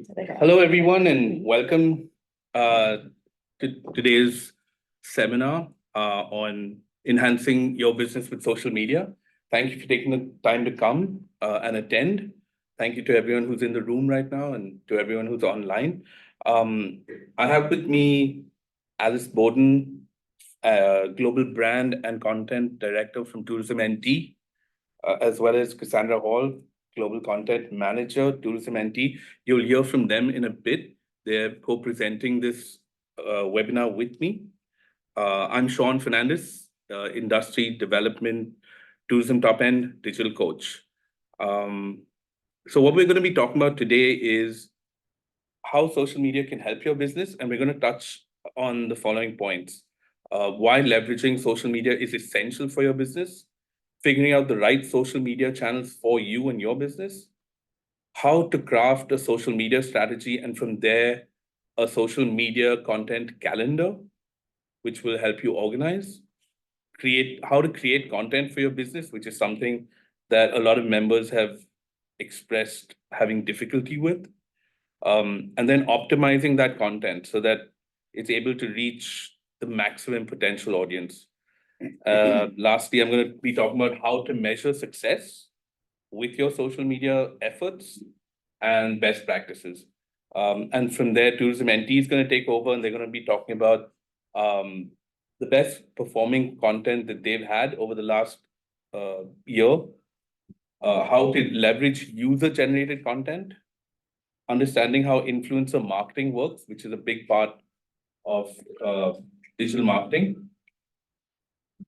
Hello, everyone, and welcome to today's seminar on enhancing your business with social media. Thank you for taking the time to come and attend. Thank you to everyone who's in the room right now and to everyone who's online. I have with me Alice Bowden, Global Brand and Content Director from Tourism NT, as well as Cassandra Hall, Global Content Manager, Tourism NT. You'll hear from them in a bit. They're co-presenting this webinar with me. I'm Sean Fernandez, Industry Development, Tourism Top End Digital Coach. So what we're going to be talking about today is how social media can help your business, and we're going to touch on the following points. Why leveraging social media is essential for your business, figuring out the right social media channels for you and your business, how to craft a social media strategy, and from there, a social media content calendar, which will help you organize, how to create content for your business, which is something that a lot of members have expressed having difficulty with, and then optimizing that content so that it's able to reach the maximum potential audience. Lastly, I'm going to be talking about how to measure success with your social media efforts and best practices. And from there, Tourism NT is going to take over, and they're going to be talking about the best performing content that they've had over the last year, how to leverage user-generated content, understanding how influencer marketing works, which is a big part of digital marketing.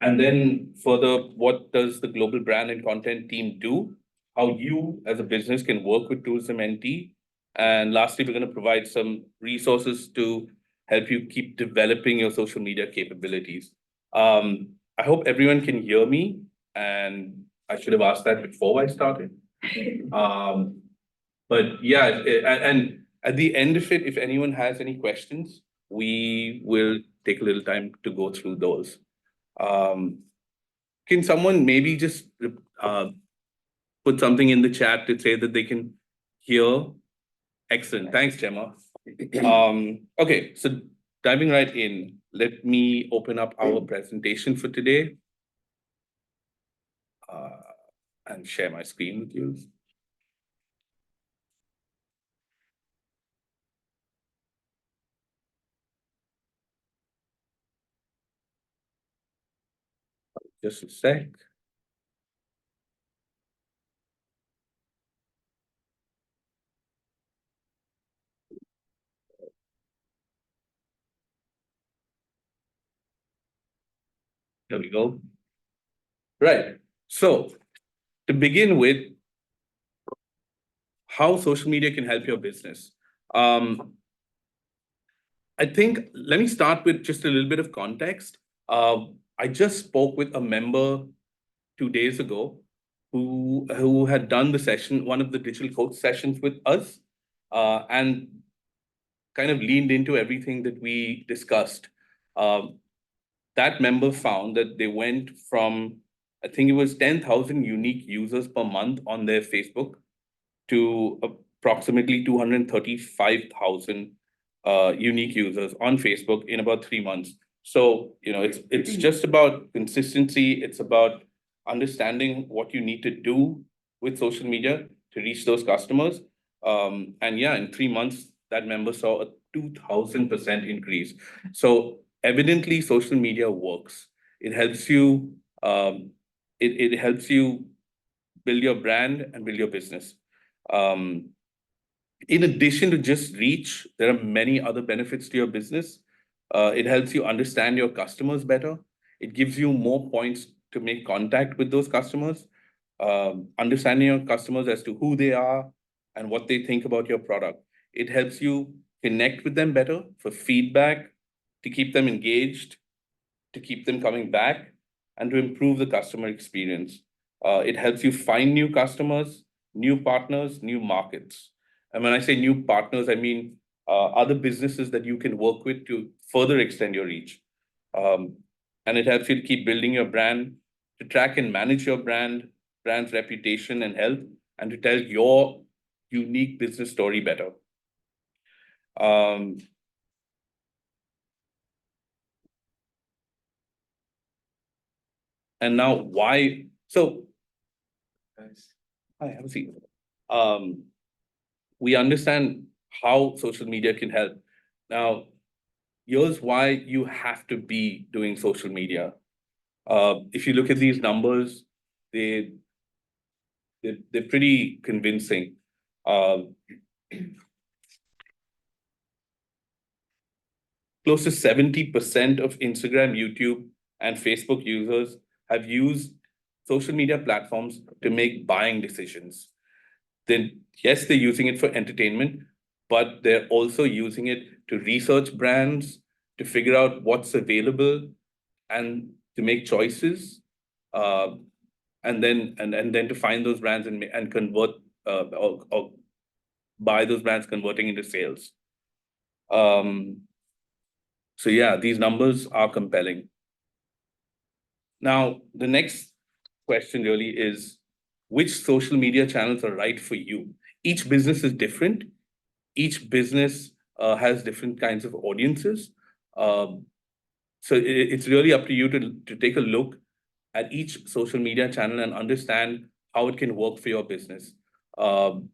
And then further, what does the global brand and content team do? How you as a business can work with Tourism NT. And lastly, we're going to provide some resources to help you keep developing your social media capabilities. I hope everyone can hear me, and I should have asked that before I started. But yeah, and at the end of it, if anyone has any questions, we will take a little time to go through those. Can someone maybe just put something in the chat to say that they can hear? Excellent. Thanks, Gemma. Okay, so diving right in, let me open up our presentation for today and share my screen with you. Just a sec. There we go. Right. So to begin with, how social media can help your business. I think, let me start with just a little bit of context. I just spoke with a member 2 days ago who had done the session, one of the digital coach sessions with us, and kind of leaned into everything that we discussed. That member found that they went from, I think it was 10,000 unique users per month on their Facebook to approximately 235,000 unique users on Facebook in about 3 months. So, it's just about consistency. It's about understanding what you need to do with social media to reach those customers. And yeah, in 3 months, that member saw a 2,000% increase. So evidently, social media works. It helps you. It helps you build your brand and build your business. In addition to just reach, there are many other benefits to your business. It helps you understand your customers better. It gives you more points to make contact with those customers. Understanding your customers as to who they are and what they think about your product. It helps you connect with them better for feedback, to keep them engaged, to keep them coming back, and to improve the customer experience. It helps you find new customers, new partners, new markets. And when I say new partners, I mean other businesses that you can work with to further extend your reach. And it helps you to keep building your brand, to track and manage your brand's reputation and health, and to tell your unique business story better. Um, and now why? So, hi, have a seat. Um, we understand how social media can help. Now, here's why you have to be doing social media. If you look at these numbers, they they're pretty convincing. Um, Close to 70% of Instagram, YouTube, and Facebook users have used social media platforms to make buying decisions. Then, yes, they're using it for entertainment, but they're also using it to research brands, to figure out what's available, and to make choices, uh, and then to find those brands and convert or buy those brands, converting into sales. Um, so yeah, these numbers are compelling. Now, the next question really is which social media channels are right for you? Each business is different. Each business has different kinds of audiences. Um, so it's really up to you to take a look at each social media channel and understand how it can work for your business. Um,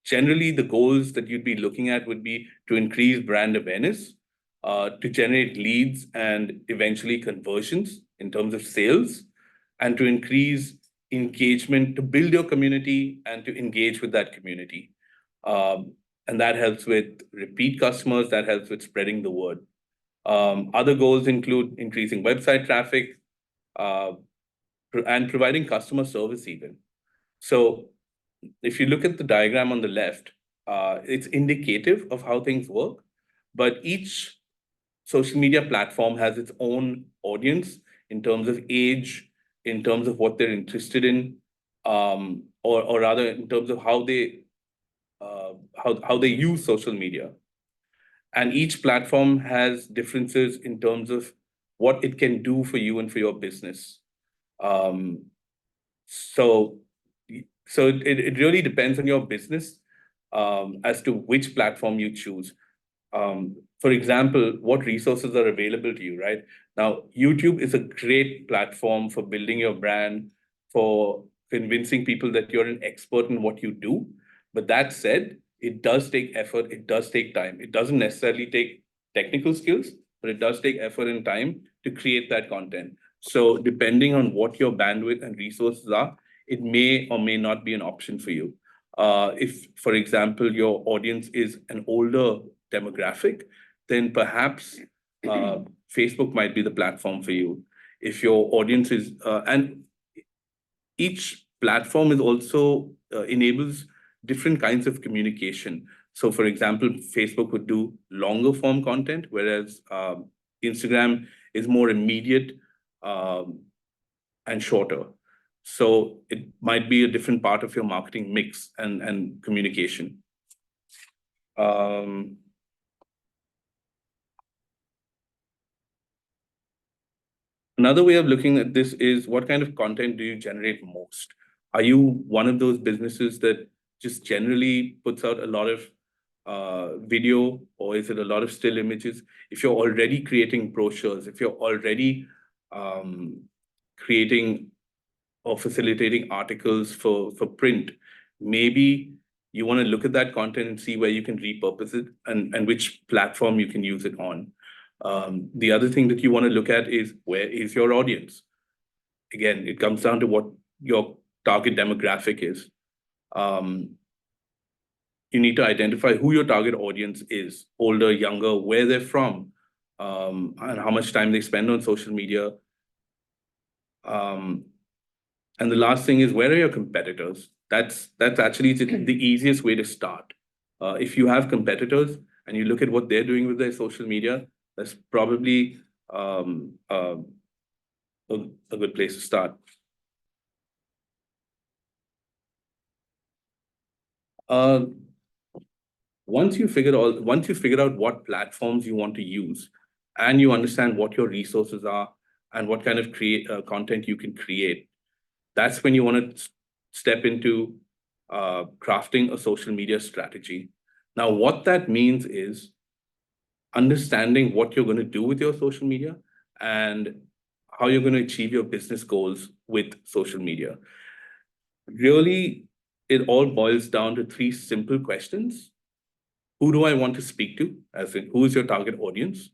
Generally, the goals that you'd be looking at would be to increase brand awareness, to generate leads and eventually conversions in terms of sales, and to increase engagement, to build your community and to engage with that community. Um, and that helps with repeat customers, that helps with spreading the word. Other goals include increasing website traffic uh, and providing customer service even. So if you look at the diagram on the left, it's indicative of how things work, but each social media platform has its own audience in terms of age, in terms of what they're interested in, or rather in terms of how they use social media. And each platform has differences in terms of what it can do for you and for your business. Um, so it really depends on your business as to which platform you choose. For example, what resources are available to you, right? Now, YouTube is a great platform for building your brand, for convincing people that you're an expert in what you do. But that said, it does take effort, it does take time. It doesn't necessarily take technical skills, but it does take effort and time to create that content. So, depending on what your bandwidth and resources are, it may or may not be an option for you. If, for example, your audience is an older demographic, then perhaps uh, Facebook might be the platform for you. If your audience is, and each platform is also enables different kinds of communication. So, for example, Facebook would do longer form content, whereas Instagram is more immediate um, and shorter. So it might be a different part of your marketing mix and communication. Um, Another way of looking at this is what kind of content do you generate most? Are you one of those businesses that just generally puts out a lot of video, or is it a lot of still images? If you're already creating brochures, if you're already creating or facilitating articles for print, maybe you want to look at that content and see where you can repurpose it and which platform you can use it on. The other thing that you want to look at is where is your audience? Again, it comes down to what your target demographic is. Um, you need to identify who your target audience is, older, younger, where they're from, and how much time they spend on social media. Um, And the last thing is, where are your competitors? That's actually the easiest way to start. If you have competitors and you look at what they're doing with their social media, that's probably a, a good place to start. Uh, once you figure out what platforms you want to use, and you understand what your resources are and what kind of create content you can create, that's when you want to step into crafting a social media strategy. Now, what that means is understanding what you're going to do with your social media and how you're going to achieve your business goals with social media. Really, it all boils down to three simple questions. Who do I want to speak to? As in, who is your target audience?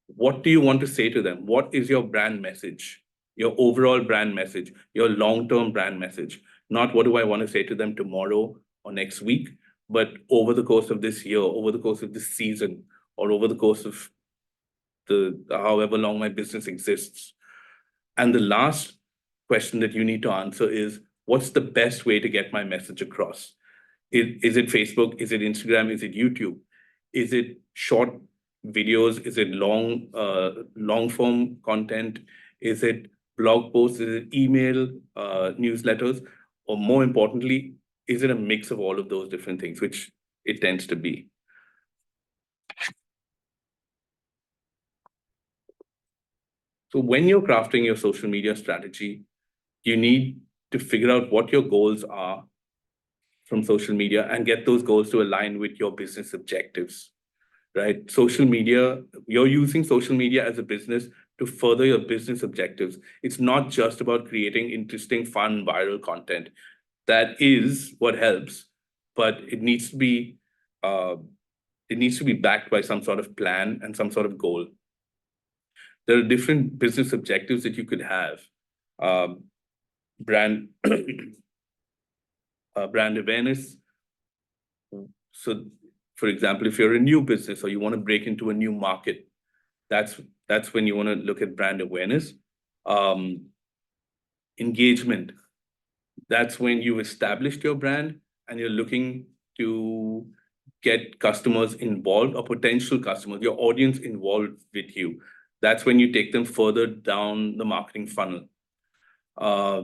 What do you want to say to them? What is your brand message? Your overall brand message, your long-term brand message. Not what do I want to say to them tomorrow or next week, but over the course of this year, over the course of this season, or over the course of the however long my business exists. And the last question that you need to answer is, what's the best way to get my message across? Is it Facebook? Is it Instagram? Is it YouTube? Is it short videos? Is it long form content? Is it blog posts? Is it email newsletters? Or more importantly, is it a mix of all of those different things, which it tends to be? So when you're crafting your social media strategy, you need to figure out what your goals are from social media and get those goals to align with your business objectives, right? Social media, you're using social media as a business to further your business objectives. It's not just about creating interesting, fun, viral content. That is what helps, but uh, it needs to be backed by some sort of plan and some sort of goal. There are different business objectives that you could have. Um, brand brand awareness. So, for example, if you're a new business or you want to break into a new market, that's when you want to look at brand awareness. Um, engagement. That's when you've established your brand and you're looking to get customers involved or potential customers, your audience involved with you. That's when you take them further down the marketing funnel. Uh,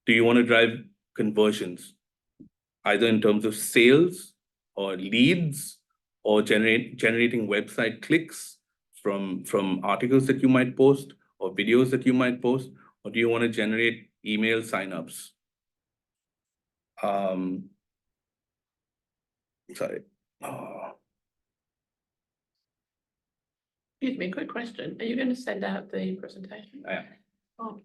do you want to drive conversions, either in terms of sales or leads or generating website clicks from articles that you might post or videos that you might post, or do you want to generate email signups? Um, sorry. Excuse me, quick question. Are you going to send out the presentation? I am. Oh.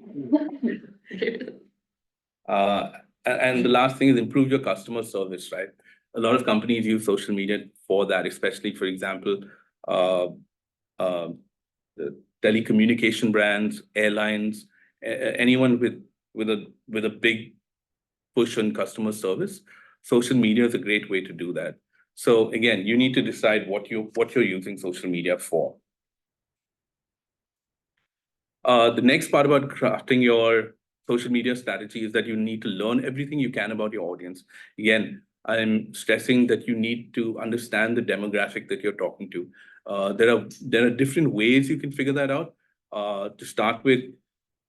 And the last thing is improve your customer service, right? A lot of companies use social media for that, especially, for example, uh, uh, the telecommunication brands, airlines, anyone with a big push on customer service. Social media is a great way to do that. So again, you need to decide what you're using social media for. The next part about crafting your social media strategy is that you need to learn everything you can about your audience. Again, I'm stressing that you need to understand the demographic that you're talking to. There are different ways you can figure that out. To start with,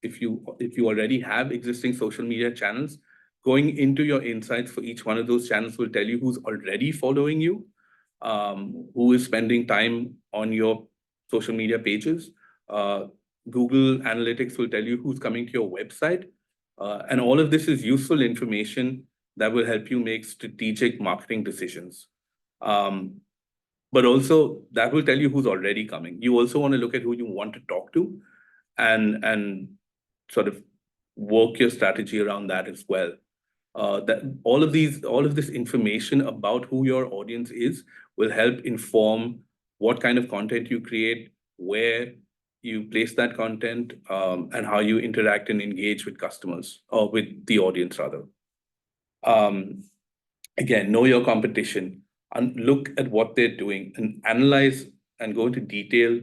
if you already have existing social media channels, going into your insights for each one of those channels will tell you who's already following you, who is spending time on your social media pages. Uh, Google Analytics will tell you who's coming to your website. And all of this is useful information that will help you make strategic marketing decisions. Um, but also that will tell you who's already coming. You also want to look at who you want to talk to and sort of work your strategy around that as well. That all of this information about who your audience is will help inform what kind of content you create, where you place that content, and how you interact and engage with customers or with the audience rather. Um, Again, know your competition and look at what they're doing and analyze and go into detail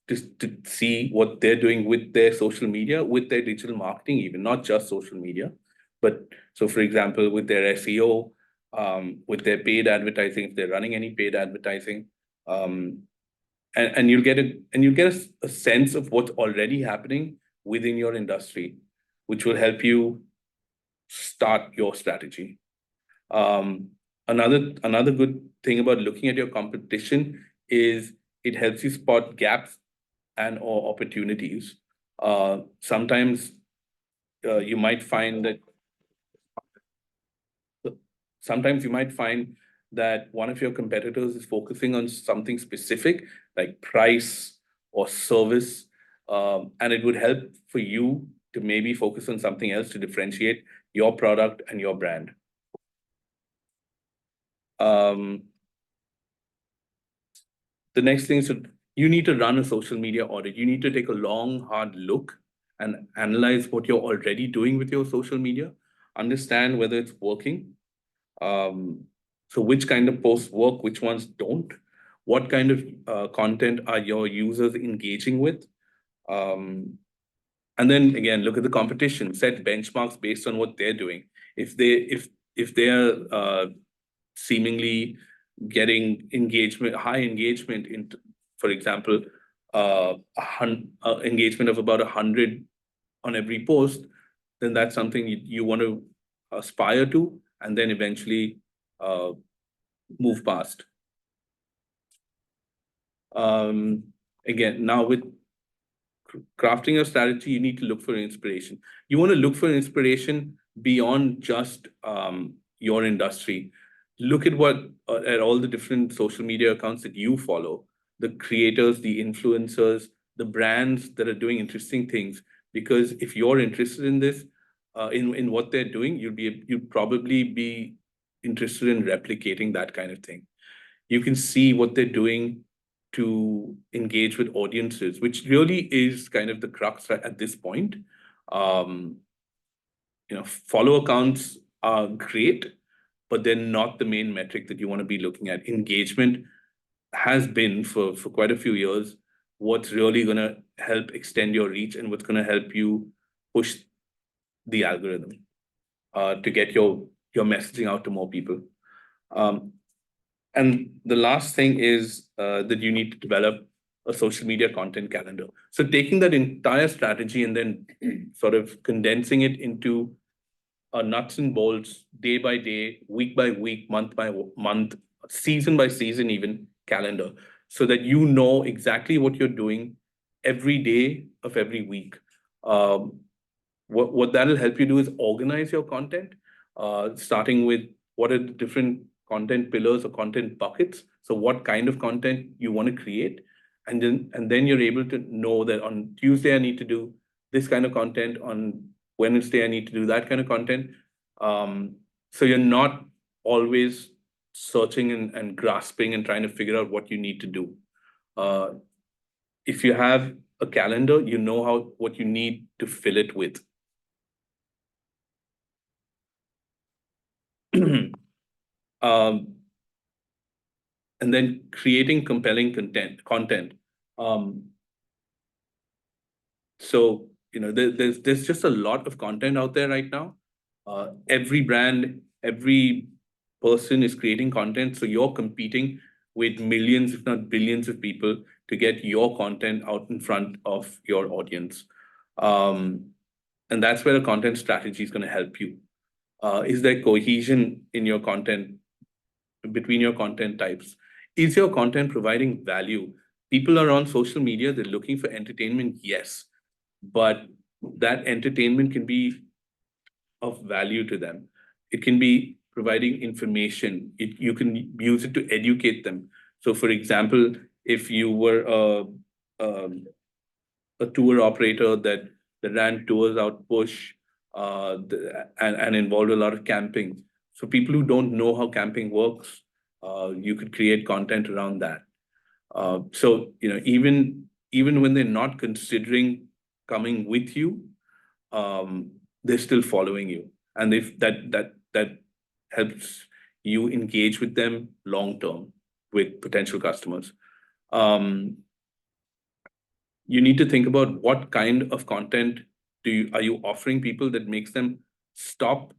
just to see what they're doing with their social media, with their digital marketing, even not just social media, but so for example, with their SEO, with their paid advertising, if they're running any paid advertising, and you'll get a sense of what's already happening within your industry, which will help you start your strategy. Um, another good thing about looking at your competition is it helps you spot gaps and or opportunities. Sometimes you might find that sometimes you might find that one of your competitors is focusing on something specific, like price or service, and it would help for you to maybe focus on something else to differentiate your product and your brand. The next thing is you need to run a social media audit. You need to take a long, hard look and analyze what you're already doing with your social media, understand whether it's working. So which kind of posts work, which ones don't, what kind of content are your users engaging with? And then again, look at the competition, set benchmarks based on what they're doing. If they're seemingly getting high engagement in, for example, engagement of about 100 on every post, then that's something you want to aspire to, and then eventually move past. Again, now with crafting a strategy, you need to look for inspiration. You want to look for inspiration beyond just your industry. Look at at all the different social media accounts that you follow, the creators, the influencers, the brands that are doing interesting things. Because if you're interested in this, in what they're doing, you'd probably be interested in replicating that kind of thing. You can see what they're doing to engage with audiences, which really is kind of the crux at this point. Follow accounts are great, but they're not the main metric that you want to be looking at. Engagement has been for quite a few years what's really going to help extend your reach and what's going to help you push the algorithm to get your messaging out to more people. And the last thing is that you need to develop a social media content calendar. So taking that entire strategy and then sort of condensing it into a nuts and bolts, day by day, week by week, month by month, season by season, even calendar, so that you know exactly what you're doing every day of every week. What that'll help you do is organize your content, starting with what are the different content pillars or content buckets. So what kind of content you want to create, and then you're able to know that on Tuesday I need to do this kind of content, on Wednesday I need to do that kind of content. So you're not always searching and grasping and trying to figure out what you need to do. If you have a calendar, you know what you need to fill it with. And then creating compelling content. So there's just a lot of content out there right now. Every brand, every person is creating content, so you're competing with millions, if not billions, of people to get your content out in front of your audience. And that's where a content strategy is going to help you. Is there cohesion in your content, between your content types? Is your content providing value? People are on social media, they're looking for entertainment, yes, but that entertainment can be of value to them. It can be providing information. You can use it to educate them. So for example, if you were a tour operator that ran tours out bush, and involved a lot of camping. So people who don't know how camping works, you could create content around that. So even when they're not considering coming with you, they're still following you, and if that helps you engage with them long term with potential customers. You need to think about what kind of content are you offering people that makes them stop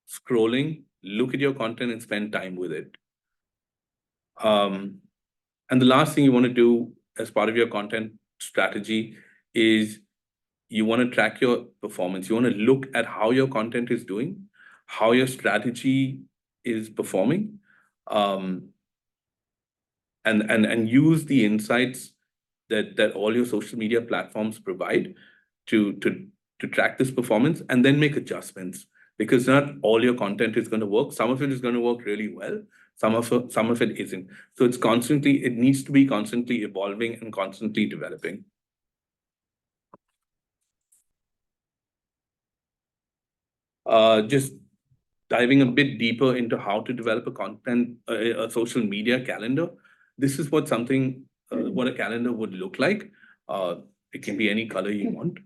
scrolling, look at your content, and spend time with it. And the last thing you want to do as part of your content strategy is you want to track your performance. You want to look at how your content is doing, how your strategy is performing, and use the insights that all your social media platforms provide to track this performance, and then make adjustments, because not all your content is going to work. Some of it is going to work really well. some of it isn't. So it needs to be constantly evolving and constantly developing. Just diving a bit deeper into how to develop a social media calendar. This is what a calendar would look like. It can be any color you want.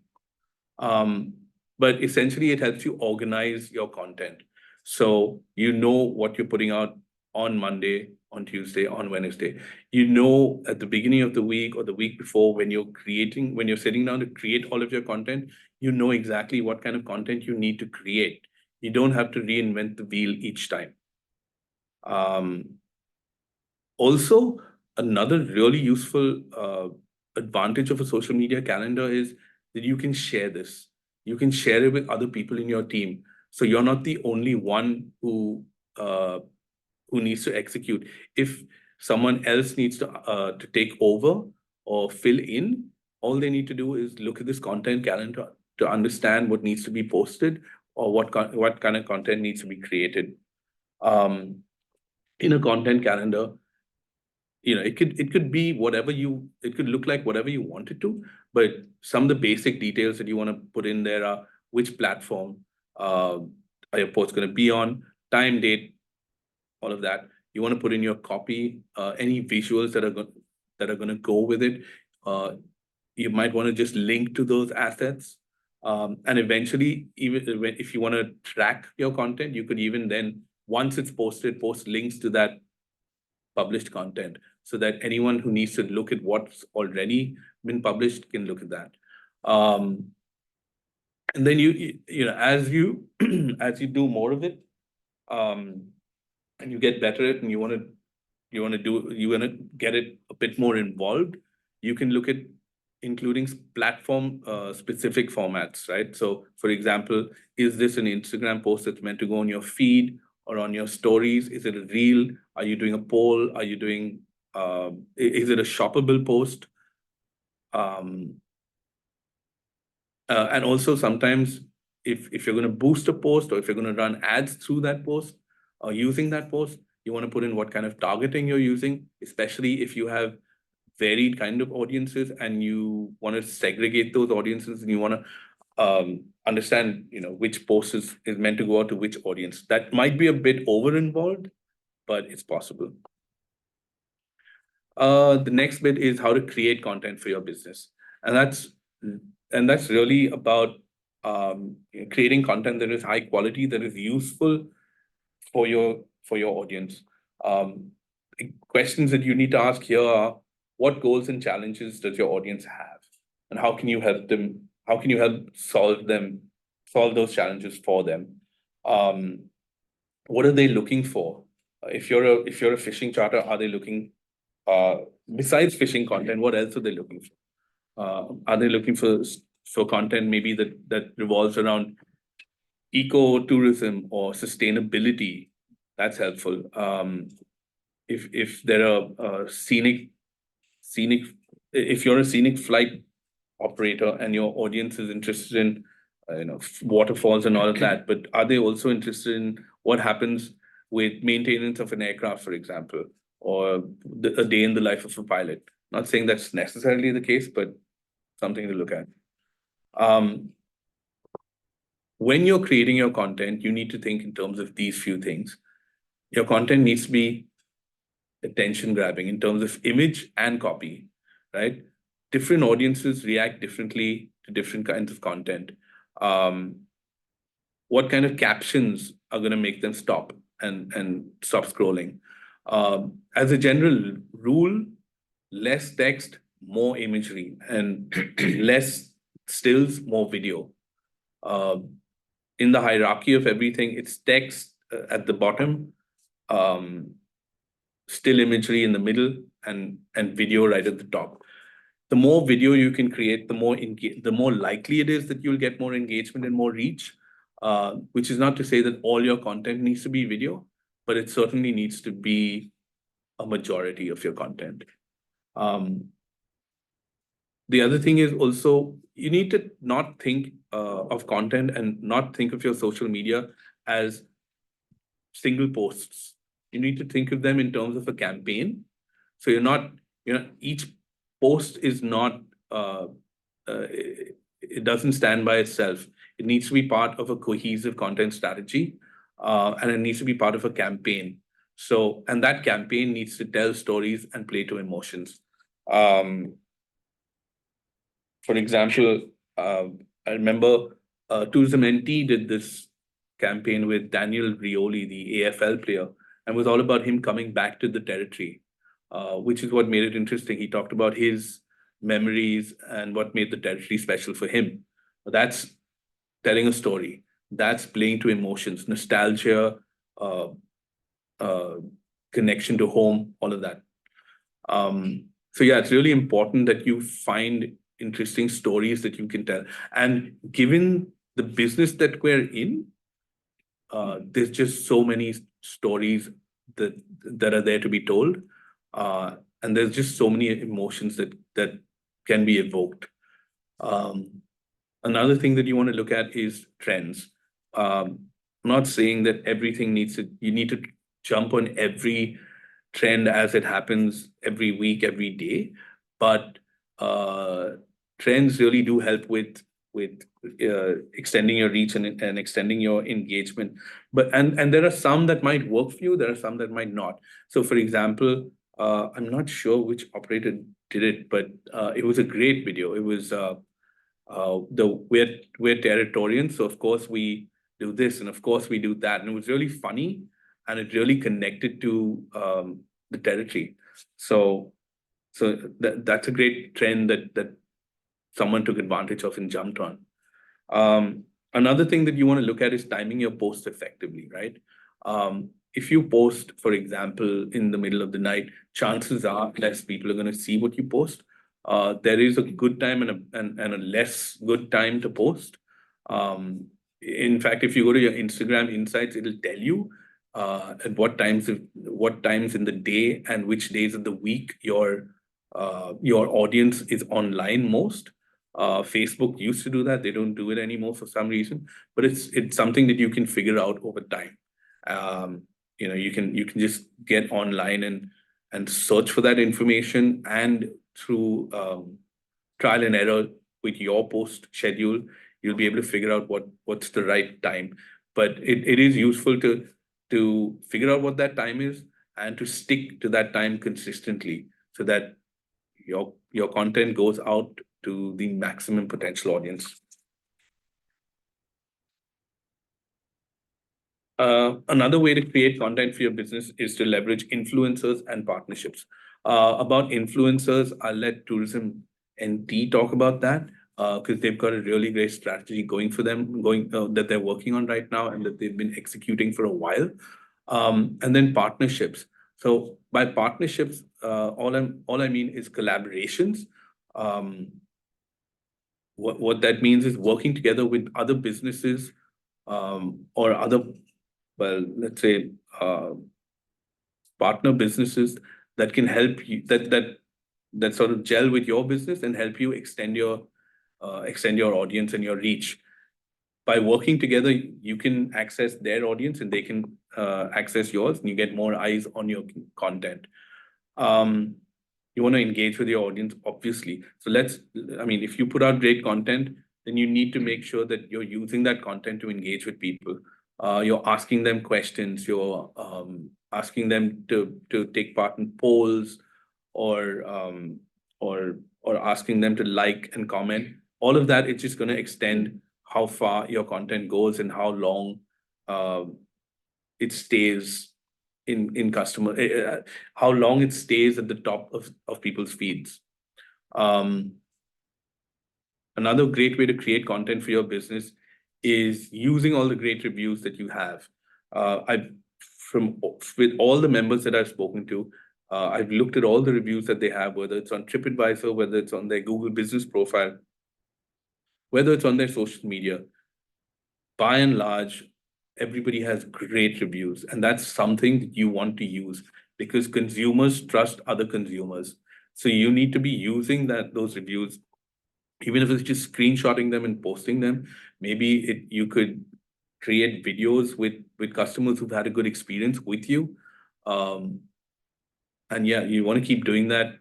But essentially it helps you organize your content. So you know what you're putting out on Monday, on Tuesday, on Wednesday. You know at the beginning of the week or the week before when you're sitting down to create all of your content, you know exactly what kind of content you need to create. You don't have to reinvent the wheel each time. Also, another really useful advantage of a social media calendar is that you can share this. You can share it with other people in your team. So you're not the only one who needs to execute. If someone else needs to take over or fill in, all they need to do is look at this content calendar to understand what needs to be posted or what kind of content needs to be created. In a content calendar, it could be it could look like whatever you want it to, but some of the basic details that you want to put in there are which platform are your posts going to be on, time, date, all of that. You want to put in your copy, any visuals that are going to go with it. You might want to just link to those assets. And eventually, even if you want to track your content, you could even then, once it's posted, post links to that published content so that anyone who needs to look at what's already been published can look at that. And then as you as you do more of it, and you get better at it, and you want to get it a bit more involved, you can look at including platform specific formats, right? So for example, is this an Instagram post that's meant to go on your feed or on your stories? Is it a reel? Are you doing a poll? Are you doing is it a shoppable post? And also sometimes if you're going to boost a post or if you're going to run ads through that post or using that post, you want to put in what kind of targeting you're using, especially if you have varied kind of audiences and you want to segregate those audiences and you want to understand, which post is meant to go out to which audience. That might be a bit over involved, but it's possible. The next bit is how to create content for your business. And that's really about creating content that is high quality, that is useful for your audience. Questions that you need to ask here are, what goals and challenges does your audience have? And how can you help them? How can you help solve those challenges for them? What are they looking for? If you're a fishing charter, are they looking besides fishing content, what else are they looking for? Are they looking for content maybe that revolves around eco-tourism or sustainability? That's helpful. If there are if you're a scenic flight operator and your audience is interested in waterfalls and all of that, but are they also interested in what happens with maintenance of an aircraft, for example, or a day in the life of a pilot? Not saying that's necessarily the case, but something to look at. When you're creating your content, you need to think in terms of these few things. Your content needs to be attention grabbing in terms of image and copy, right? Different audiences react differently to different kinds of content. What kind of captions are going to make them stop and stop scrolling? As a general rule, less text, more imagery, and less stills, more video. In the hierarchy of everything, it's text at the bottom, still imagery in the middle, and video right at the top. The more video you can create, the more likely it is that you'll get more engagement and more reach. Which is not to say that all your content needs to be video, but it certainly needs to be a majority of your content. The other thing is also, you need to not think of content and not think of your social media as single posts. you need to think of them in terms of a campaign. So each post is not, it doesn't stand by itself. It needs to be part of a cohesive content strategy, and it needs to be part of a campaign. So, and that campaign needs to tell stories and play to emotions. Um, for example, I remember Tourism NT did this campaign with Daniel Rioli, the AFL player, and it was all about him coming back to the territory, which is what made it interesting. He talked about his memories and what made the territory special for him. That's telling a story. That's playing to emotions, nostalgia, uh, uh, connection to home, all of that. So yeah, it's really important that you find interesting stories that you can tell. And given the business that we're in, there's just so many stories that are there to be told, and there's just so many emotions that can be evoked. Another thing that you want to look at is trends. I'm not saying that everything you need to jump on every trend as it happens every week, every day, but uh, trends really do help with extending your reach and extending your engagement. But and there are some that might work for you, there are some that might not. So, for example, I'm not sure which operator did it, but it was a great video. It was we're Territorians, so of course we do this and of course we do that, and it was really funny and it really connected to the territory. So that's a great trend that someone took advantage of and jumped on. Another thing that you want to look at is timing your post effectively, right? If you post, for example, in the middle of the night, chances are less people are going to see what you post. There is a good time and a less good time to post. In fact, if you go to your Instagram Insights, it'll tell you at what times in the day and which days of the week your audience is online most. Facebook used to do that; they don't do it anymore for some reason. But it's something that you can figure out over time. You can just get online and search for that information, and through trial and error with your post schedule, you'll be able to figure out what's the right time. But it is useful to figure out what that time is and to stick to that time consistently so that your content goes out to the maximum potential audience. Another way to create content for your business is to leverage influencers and partnerships. About influencers, I'll let Tourism NT talk about that because they've got a really great strategy going for them, that they're working on right now and that they've been executing for a while. And then partnerships. So by partnerships, all I mean is collaborations. What that means is working together with other businesses or other, well, let's say partner businesses that can help you that sort of gel with your business and help you extend your audience and your reach. By working together, you can access their audience and they can access yours, and you get more eyes on your content. You want to engage with your audience, obviously. So if you put out great content, then you need to make sure that you're using that content to engage with people. You're asking them questions, you're asking them to take part in polls or asking them to like and comment. All of that is just going to extend how far your content goes and how long it stays in customer, how long it stays at the top of people's feeds. Another great way to create content for your business is using all the great reviews that you have. With all the members that I've spoken to, I've looked at all the reviews that they have, whether it's on TripAdvisor, whether it's on their Google business profile, whether it's on their social media. By and large, everybody has great reviews, and that's something that you want to use because consumers trust other consumers. So you need to be using those reviews, even if it's just screenshotting them and posting them. Maybe you could create videos with customers who've had a good experience with you. And yeah, you want to keep doing that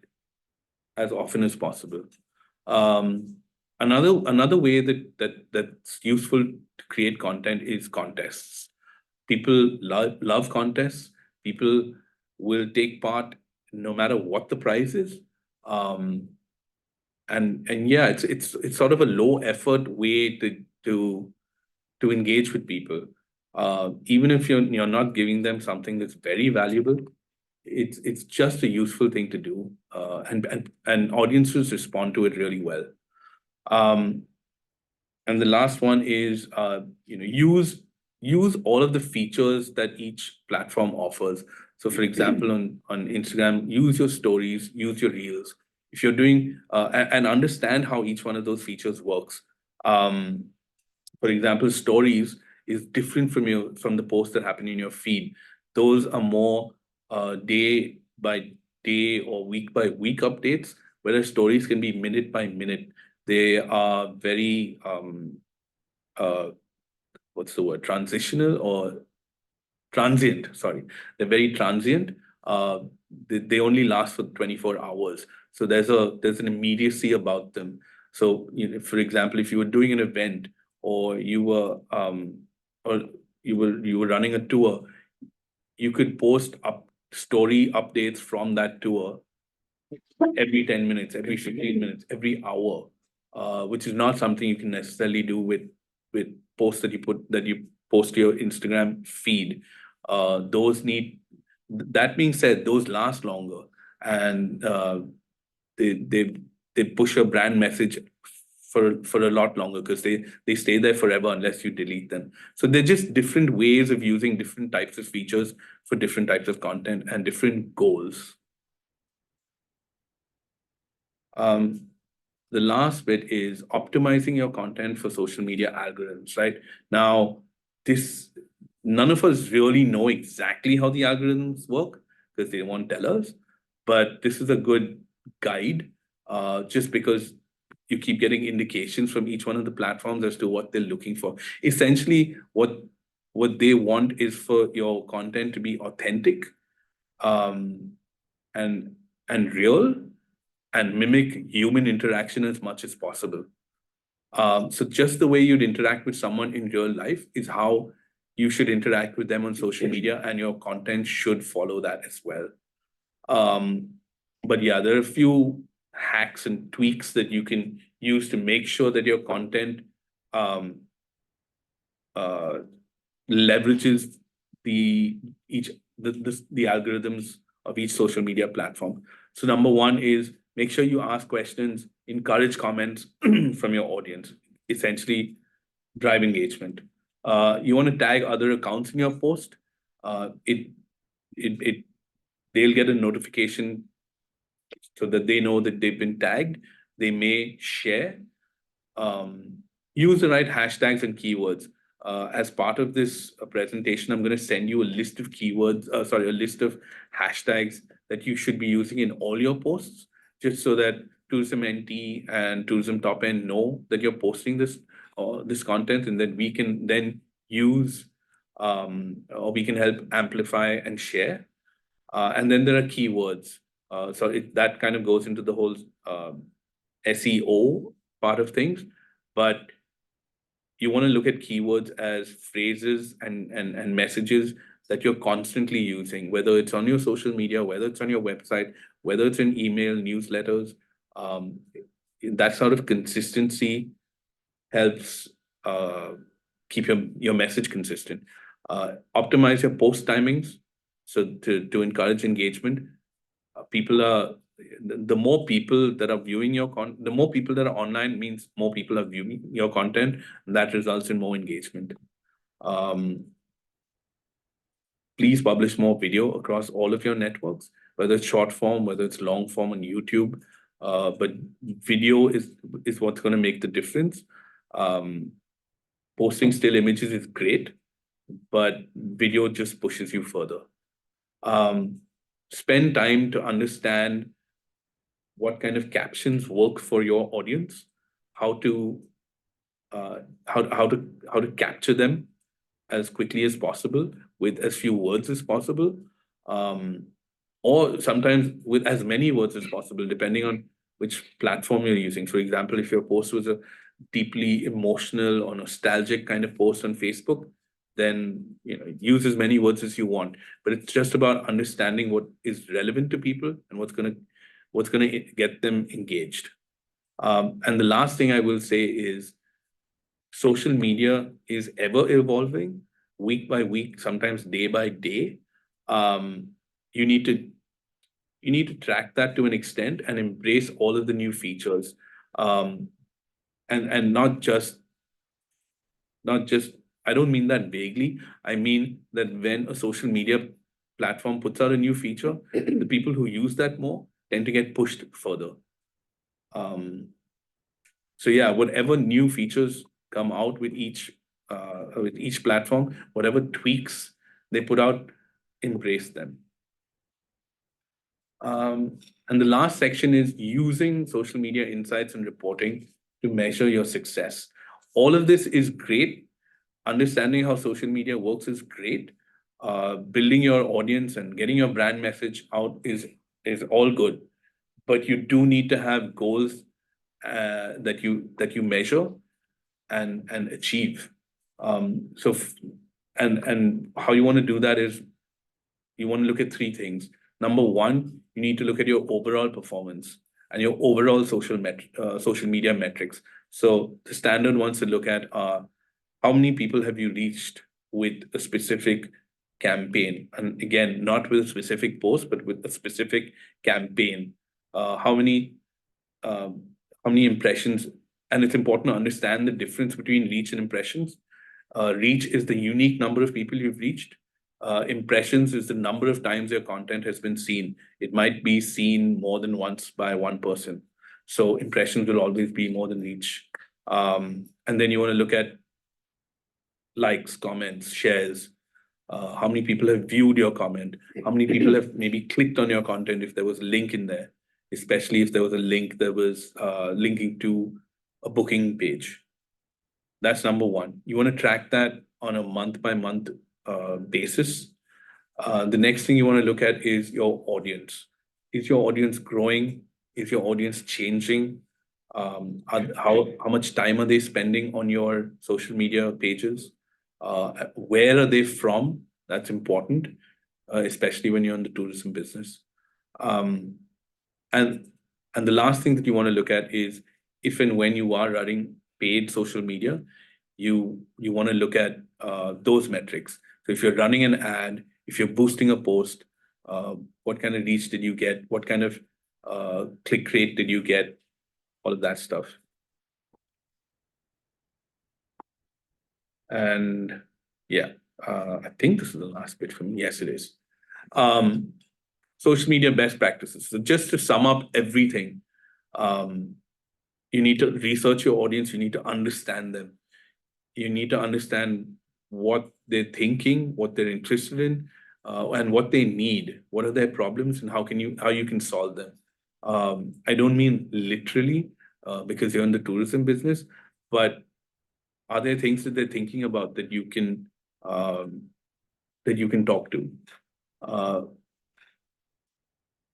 as often as possible. Another way that's useful to create content is contests. People love contests. People will take part no matter what the prize is. Um, and yeah, it's sort of a low effort way to engage with people. Even if you're not giving them something that's very valuable, it's just a useful thing to do, and audiences respond to it really well. Um, and the last one is use all of the features that each platform offers. So, for example, on Instagram, use your stories, use your reels. If you're doing and understand how each one of those features works. Um, for example, stories is different from the posts that happen in your feed. Those are more day by day or week by week updates, whereas stories can be minute by minute. They are very uh, what's the word? Transitional or transient. Sorry, they're very transient. Uh, they only last for 24 hours. So there's an immediacy about them. So for example, if you were doing an event or or you were running a tour, you could post up story updates from that tour every 10 minutes, every 15 minutes, every hour, which is not something you can necessarily do with posts that you post to your Instagram feed. Those need that being said, those last longer, and they they they push a brand message for a lot longer because they stay there forever unless you delete them. So they're just different ways of using different types of features for different types of content and different goals. Um, the last bit is optimizing your content for social media algorithms, right? Now, this none of us really know exactly how the algorithms work because they won't tell us, but this is a good guide, just because you keep getting indications from each one of the platforms as to what they're looking for. Essentially, what they want is for your content to be authentic, um, and real, and mimic human interaction as much as possible. So just the way you'd interact with someone in real life is how you should interact with them on social media, and your content should follow that as well. Um, but yeah, there are a few hacks and tweaks that you can use to make sure that your content um, uh, leverages the each the algorithms of each social media platform. So number one is make sure you ask questions, encourage comments from your audience, essentially drive engagement. You want to tag other accounts in your post. It they'll get a notification so that they know that they've been tagged. They may share. um, Use the right hashtags and keywords. As part of this presentation, I'm going to send you a list of keywords, a list of hashtags that you should be using in all your posts, just so that Tourism NT and Tourism Top End know that you're posting this content, and that we can then use, or we can help amplify and share. And then there are keywords. That kind of goes into the whole SEO part of things, but you want to look at keywords as phrases and messages that you're constantly using, whether it's on your social media, whether it's on your website, whether it's in email, newsletters. Um, that sort of consistency helps keep your message consistent. Optimize your post timings so to encourage engagement. People are the more people that are viewing the more people that are online means more people are viewing your content, and that results in more engagement. Um, Please publish more video across all of your networks, whether it's short form, whether it's long form on YouTube. But video is what's going to make the difference. Um, Posting still images is great, but video just pushes you further. Spend time to understand what kind of captions work for your audience, how to uh, how to capture them as quickly as possible with as few words as possible. Or sometimes with as many words as possible, depending on which platform you're using. For example, if your post was a deeply emotional or nostalgic kind of post on Facebook, then use as many words as you want. But it's just about understanding what is relevant to people and what's gonna get them engaged. And the last thing I will say is social media is ever evolving, week by week, sometimes day by day. Um, you need to track that to an extent and embrace all of the new features, um, and not just. I don't mean that vaguely. I mean that when a social media platform puts out a new feature, the people who use that more tend to get pushed further. Um, so yeah, whatever new features come out with each platform, whatever tweaks they put out, embrace them. And the last section is using social media insights and reporting to measure your success. All of this is great. Understanding how social media works is great. Building your audience and getting your brand message out is all good, but you do need to have goals that you measure and achieve. So, and how you want to do that is you want to look at three things. Number one, you need to look at your overall performance and your overall social media metrics. So the standard ones to look at are how many people have you reached with a specific campaign, and again, not with a specific post, but with a specific campaign. How many impressions, and it's important to understand the difference between reach and impressions. Reach is the unique number of people you've reached. Impressions is the number of times your content has been seen. It might be seen more than once by one person. So impressions will always be more than reach. And then you want to look at likes, comments, shares. How many people have viewed your comment? How many people have maybe clicked on your content if there was a link in there, especially if there was a link that was linking to a booking page. That's number one. You want to track that on a month by month basis. The next thing you want to look at is your audience. Is your audience growing? Is your audience changing? How much time are they spending on your social media pages? Where are they from? That's important, especially when you're in the tourism business. Um, and and the last thing that you want to look at is if and when you are running paid social media, you want to look at those metrics. So if you're running an ad, if you're boosting a post, what kind of reach did you get? What kind of click rate did you get? All of that stuff. And yeah, I think this is the last bit for me. Yes, it is. Social media best practices. So just to sum up everything, you need to research your audience. You need to understand them. You need to understand what they're thinking, what they're interested in, and what they need. What are their problems, and how you can solve them. I don't mean literally, because you're in the tourism business, but are there things that they're thinking about that you can talk to?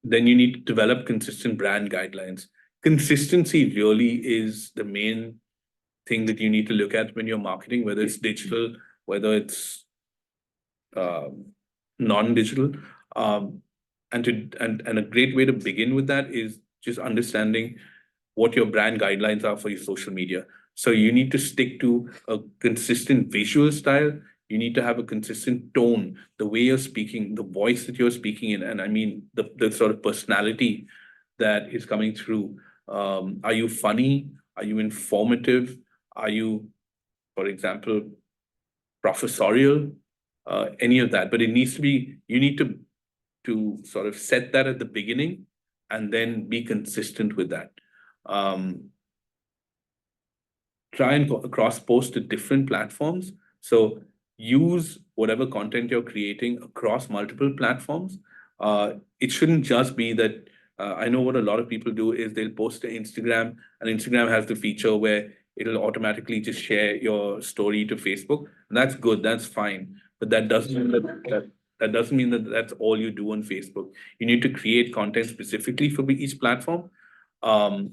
Then you need to develop consistent brand guidelines. Consistency really is the main thing that you need to look at when you're marketing, whether it's digital, whether it's non-digital. And a great way to begin with that is just understanding what your brand guidelines are for your social media. So you need to stick to a consistent visual style. You need to have a consistent tone, the way you're speaking, the voice that you're speaking in, and I mean the sort of personality that is coming through. Are you funny? Are you informative? Are you, for example, professorial? Any of that, but it needs to be. You need to sort of set that at the beginning, and then be consistent with that. Try and cross post to different platforms. So use whatever content you're creating across multiple platforms. It shouldn't just be that. I know what a lot of people do is they'll post to Instagram, and Instagram has the feature where it'll automatically just share your story to Facebook. And that's good, that's fine. But that doesn't mean That doesn't mean that that's all you do on Facebook. You need to create content specifically for each platform. And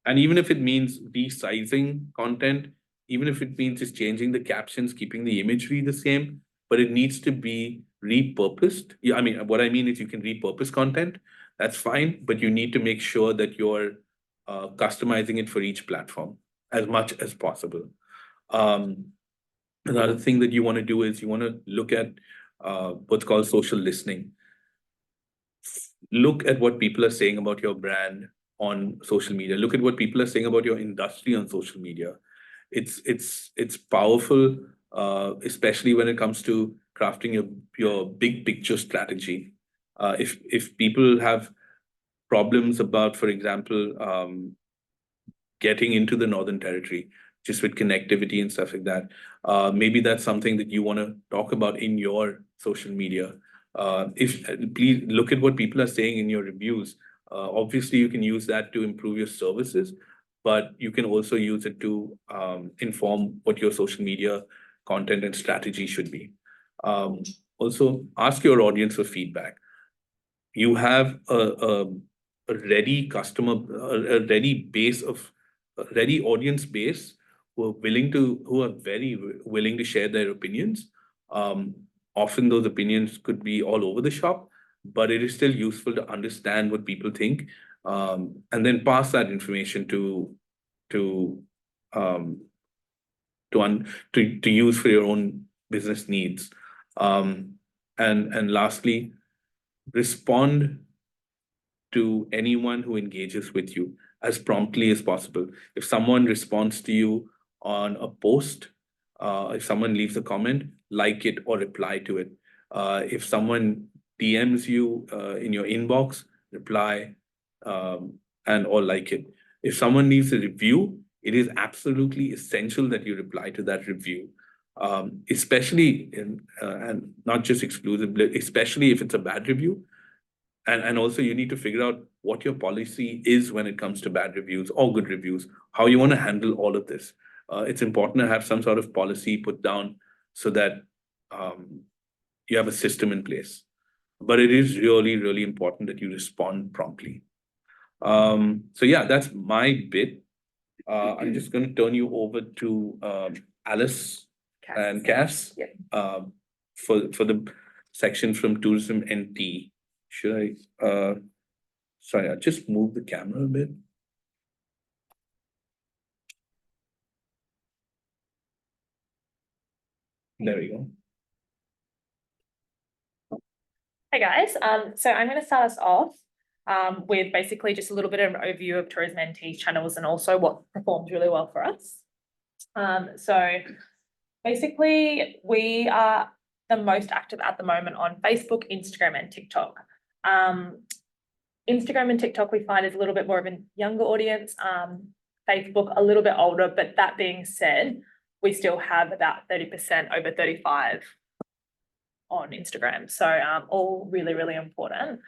even if it means resizing content, even if it means just changing the captions, keeping the imagery the same, but it needs to be repurposed. Yeah, I mean, what I mean is you can repurpose content, that's fine, but you need to make sure that you're customizing it for each platform as much as possible. Another thing that you want to do is you want to look at what's called social listening. Look at what people are saying about your brand on social media. Look at what people are saying about your industry on social media. It's powerful, especially when it comes to crafting your big picture strategy. If people have problems about, for example, getting into the Northern Territory, just with connectivity and stuff like that. Maybe that's something that you want to talk about in your social media. If please look at what people are saying in your reviews. Obviously, you can use that to improve your services, but you can also use it to inform what your social media content and strategy should be. Also, ask your audience for feedback. You have a ready customer, a ready base of a ready audience base who are very willing to share their opinions. Often those opinions could be all over the shop, but it is still useful to understand what people think, and then pass that information to to use for your own business needs. And lastly, respond to anyone who engages with you as promptly as possible. If someone responds to you on a post, if someone leaves a comment, like it or reply to it. If someone DMs you in your inbox, reply and or like it. If someone leaves a review, it is absolutely essential that you reply to that review. Especially in and not just exclusively, especially if it's a bad review. And also you need to figure out what your policy is when it comes to bad reviews or good reviews, how you want to handle all of this. It's important to have some sort of policy put down so that you have a system in place. But it is really, really important that you respond promptly. So yeah, that's my bit. I'm just going to turn you over to Alice and Cass for the section from Tourism NT. Should I, sorry, I'll just move the camera a bit. There we go. Hey guys, so I'm going to start us off with basically just a little bit of an overview of Tourism NT's channels and also what performs really well for us. So basically we are the most active at the moment on Facebook, Instagram and TikTok. Instagram and TikTok we find is a little bit more of a younger audience, Facebook a little bit older, but that being said, we still have about 30% over 35 on Instagram. So all really, really important.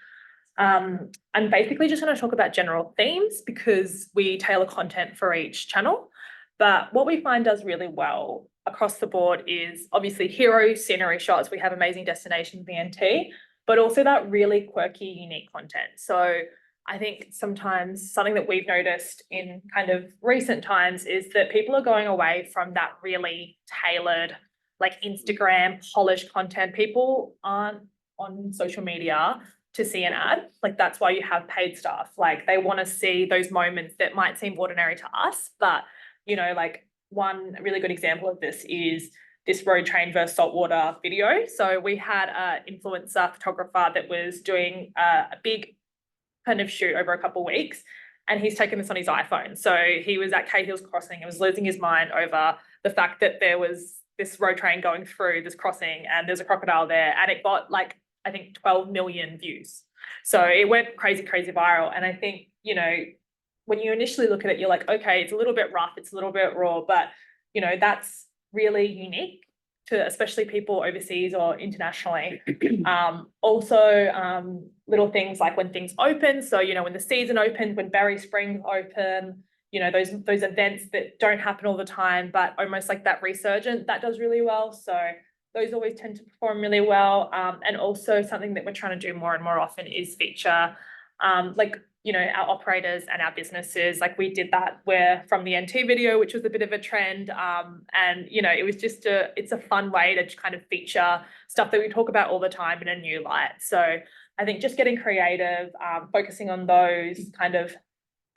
I'm basically just going to talk about general themes because we tailor content for each channel. But what we find does really well across the board is obviously hero scenery shots. We have amazing destinations in the NT, but also that really quirky, unique content. So I think sometimes something that we've noticed in kind of recent times is that people are going away from that really tailored, like Instagram polished content. People aren't on social media to see an ad. Like that's why you have paid stuff. Like they want to see those moments that might seem ordinary to us, but you know, like one really good example of this is this road train versus saltwater video. So we had an influencer photographer that was doing a big kind of shoot over a couple of weeks, and he's taken this on his iPhone. So he was at Cahill's Crossing and was losing his mind over the fact that there was this road train going through this crossing and there's a crocodile there, and it got like, I think 12 million views. So it went crazy, crazy viral. And I think, you know, when you initially look at it, you're like, okay, it's a little bit rough, it's a little bit raw, but you know, that's really unique to especially people overseas or internationally. Also, little things like when things open. So, you know, when the season opens, when Berry Springs open, you know, those events that don't happen all the time, but almost like that resurgent, that does really well. So those always tend to perform really well. And also something that we're trying to do more and more often is feature like, you know, our operators and our businesses. Like we did that where from the NT video, which was a bit of a trend. And, you know, it was just it's a fun way to kind of feature stuff that we talk about all the time in a new light. So I think just getting creative, focusing on those kind of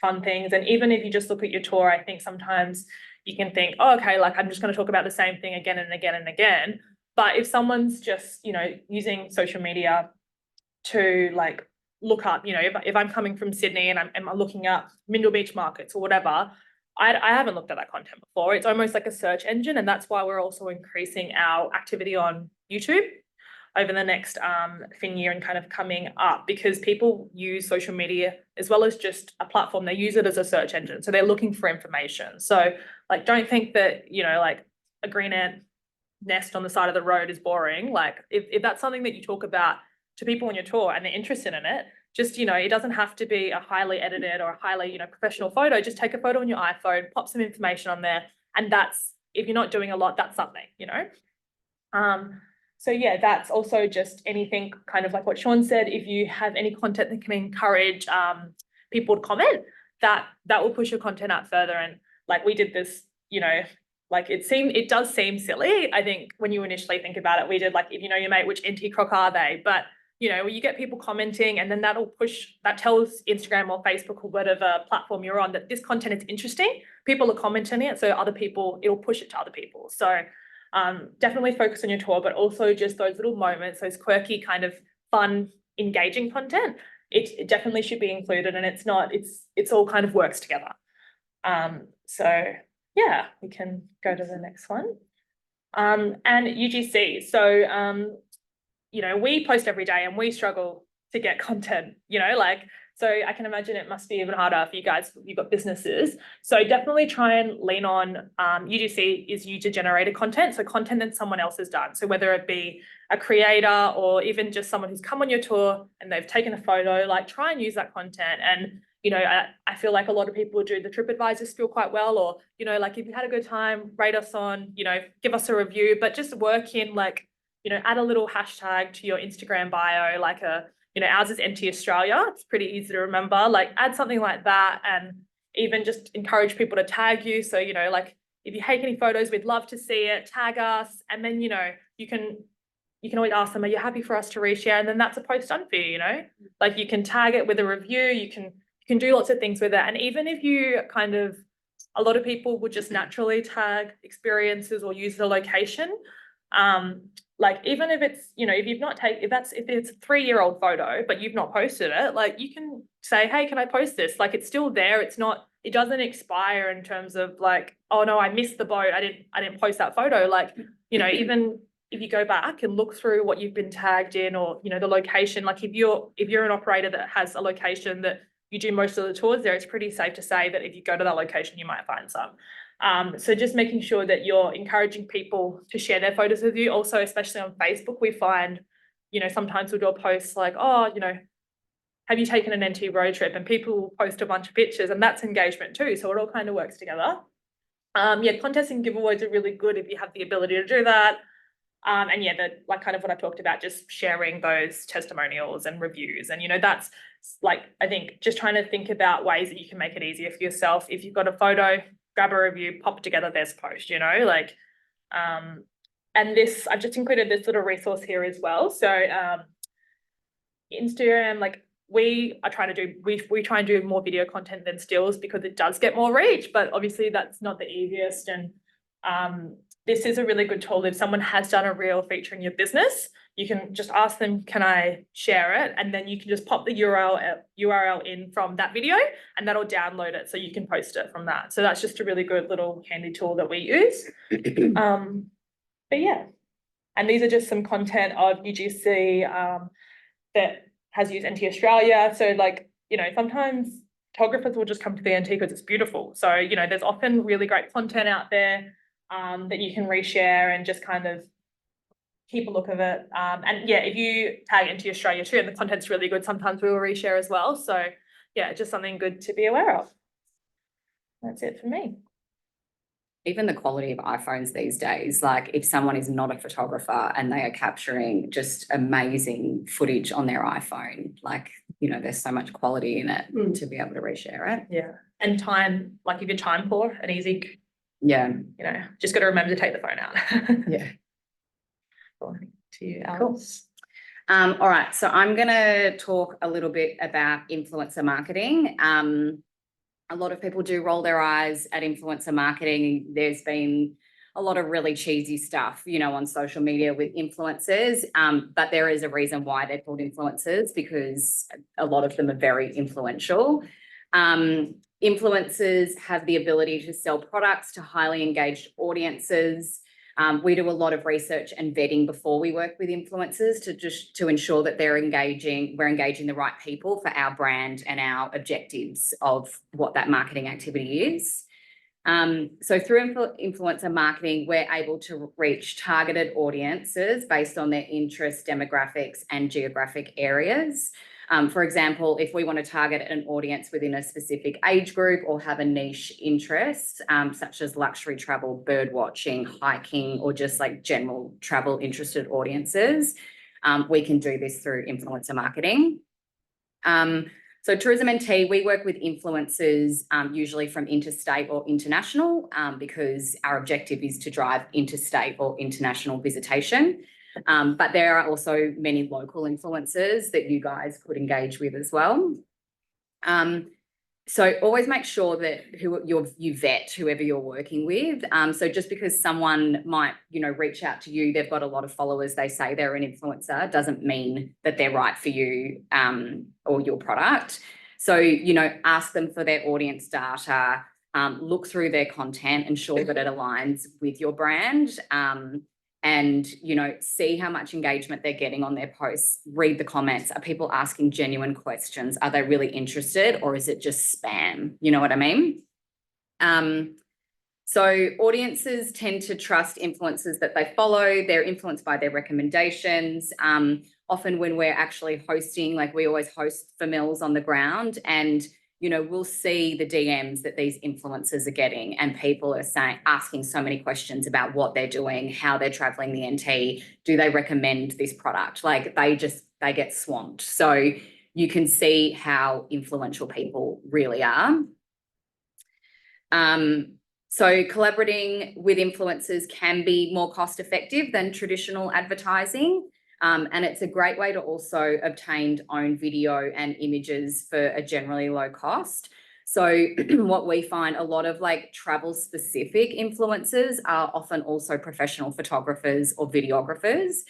fun things. And even if you just look at your tour, I think sometimes you can think, oh, okay, like I'm just going to talk about the same thing again and again and again. But if someone's just, you know, using social media to like look up, you know, if I'm coming from Sydney and I'm looking up Mindle Beach markets or whatever, I haven't looked at that content before. It's almost like a search engine. And that's why we're also increasing our activity on YouTube over the next fin year and kind of coming up, because people use social media as well as just a platform. They use it as a search engine. So they're looking for information. So like, don't think that, you know, like a green ant nest on the side of the road is boring. Like if that's something that you talk about to people on your tour and they're interested in it, just, you know, it doesn't have to be a highly edited or a highly, you know, professional photo. Just take a photo on your iPhone, pop some information on there. And that's, if you're not doing a lot, that's something, you know? So yeah, that's also just anything kind of like what Sean said. If you have any content that can encourage people to comment, that will push your content out further. And like we did this, you know, like it does seem silly. I think when you initially think about it, we did like, if you know your mate, which NT croc are they? But you know, you get people commenting and then that tells Instagram or Facebook or whatever platform you're on that this content is interesting. People are commenting it. So other people, it'll push it to other people. So definitely focus on your tour, but also just those little moments, those quirky kind of fun, engaging content. It definitely should be included, and it's all kind of works together. So yeah, we can go to the next one. And UGC. So you know, we post every day and we struggle to get content, you know, like, so I can imagine it must be even harder for you guys, you've got businesses. So definitely try and lean on UGC is user generated content. So content that someone else has done. So whether it be a creator or even just someone who's come on your tour and they've taken a photo, like try and use that content. And, you know, I feel like a lot of people do the TripAdvisor spiel quite well, or, you know, like if you had a good time, rate us on, you know, give us a review, but just work in like, you know, add a little hashtag to your Instagram bio, like you know, ours is NT Australia. It's pretty easy to remember. Like add something like that, and even just encourage people to tag you. So, you know, like if you take any photos, we'd love to see it, tag us. And then, you know, you can always ask them, are you happy for us to reshare? And then that's a post done for you, you know, like you can tag it with a review, you can do lots of things with it. And even if you kind of, a lot of people would just naturally tag experiences or use the location. Like even if it's, you know, if it's a 3-year-old photo, but you've not posted it, like you can say, hey, can I post this? Like it's still there. It doesn't expire in terms of like, oh no, I missed the boat. I didn't post that photo. Like, you know, even if you go back and look through what you've been tagged in, or, you know, the location, like if you're an operator that has a location that you do most of the tours there, it's pretty safe to say that if you go to that location, you might find some. So just making sure that you're encouraging people to share their photos with you. Also, especially on Facebook, we find, you know, sometimes we'll do a post like, oh, you know, have you taken an NT road trip? And people will post a bunch of pictures, and that's engagement too. So it all kind of works together. Yeah, contests and giveaways are really good if you have the ability to do that. And yeah, like kind of what I talked about, just sharing those testimonials and reviews. And, you know, that's like, I think just trying to think about ways that you can make it easier for yourself. If you've got a photo, grab a review, pop it together, there's a post, you know, like, and this, I've just included this little resource here as well. So Instagram, like we try and do more video content than stills because it does get more reach, but obviously that's not the easiest. And this is a really good tool. If someone has done a reel featuring your business, you can just ask them, can I share it? And then you can just pop the URL in from that video, and that'll download it so you can post it from that. So that's just a really good little handy tool that we use. But yeah, and these are just some content of UGC that has used NT Australia. So like, you know, sometimes photographers will just come to the NT because it's beautiful. So, you know, there's often really great content out there that you can reshare and just kind of keep a look of it. And yeah, if you tag NT Australia too and the content's really good, sometimes we will reshare as well. So yeah, just something good to be aware of. That's it for me. even the quality of iPhones these days, like if someone is not a photographer and they are capturing just amazing footage on their iPhone, like, you know, there's so much quality in it to be able to reshare it. Yeah. And time, like if you're time poor, an easy, Yeah. you know, just got to remember to take the phone out. Yeah. Cool. To you, Cool. Alice. All right. So I'm going to talk a little bit about influencer marketing. A lot of people do roll their eyes at influencer marketing. There's been a lot of really cheesy stuff, you know, on social media with influencers. But there is a reason why they're called influencers, because a lot of them are very influential. Influencers have the ability to sell products to highly engaged audiences. We do a lot of research and vetting before we work with influencers to ensure that we're engaging the right people for our brand and our objectives of what that marketing activity is. So through influencer marketing, we're able to reach targeted audiences based on their interests, demographics, and geographic areas. For example, if we want to target an audience within a specific age group or have a niche interest, such as luxury travel, bird watching, hiking, or just like general travel interested audiences, we can do this through influencer marketing. So Tourism and Tea, we work with influencers, usually from interstate or international, because our objective is to drive interstate or international visitation. But there are also many local influencers that you guys could engage with as well. So always make sure that you vet whoever you're working with. So just because someone might, you know, reach out to you, they've got a lot of followers, they say they're an influencer, doesn't mean that they're right for you or your product. So, you know, ask them for their audience data, look through their content, ensure that it aligns with your brand. And, you know, see how much engagement they're getting on their posts, read the comments. Are people asking genuine questions? Are they really interested, or is it just spam? You know what I mean? So audiences tend to trust influencers that they follow. They're influenced by their recommendations. Often when we're actually hosting, like we always host for meals on the ground, and you know, we'll see the DMs that these influencers are getting, and people are asking so many questions about what they're doing, how they're traveling the NT, do they recommend this product? Like they get swamped. So you can see how influential people really are. So collaborating with influencers can be more cost effective than traditional advertising. And it's a great way to also obtain own video and images for a generally low cost. So what we find, a lot of like travel specific influencers are often also professional photographers or videographers.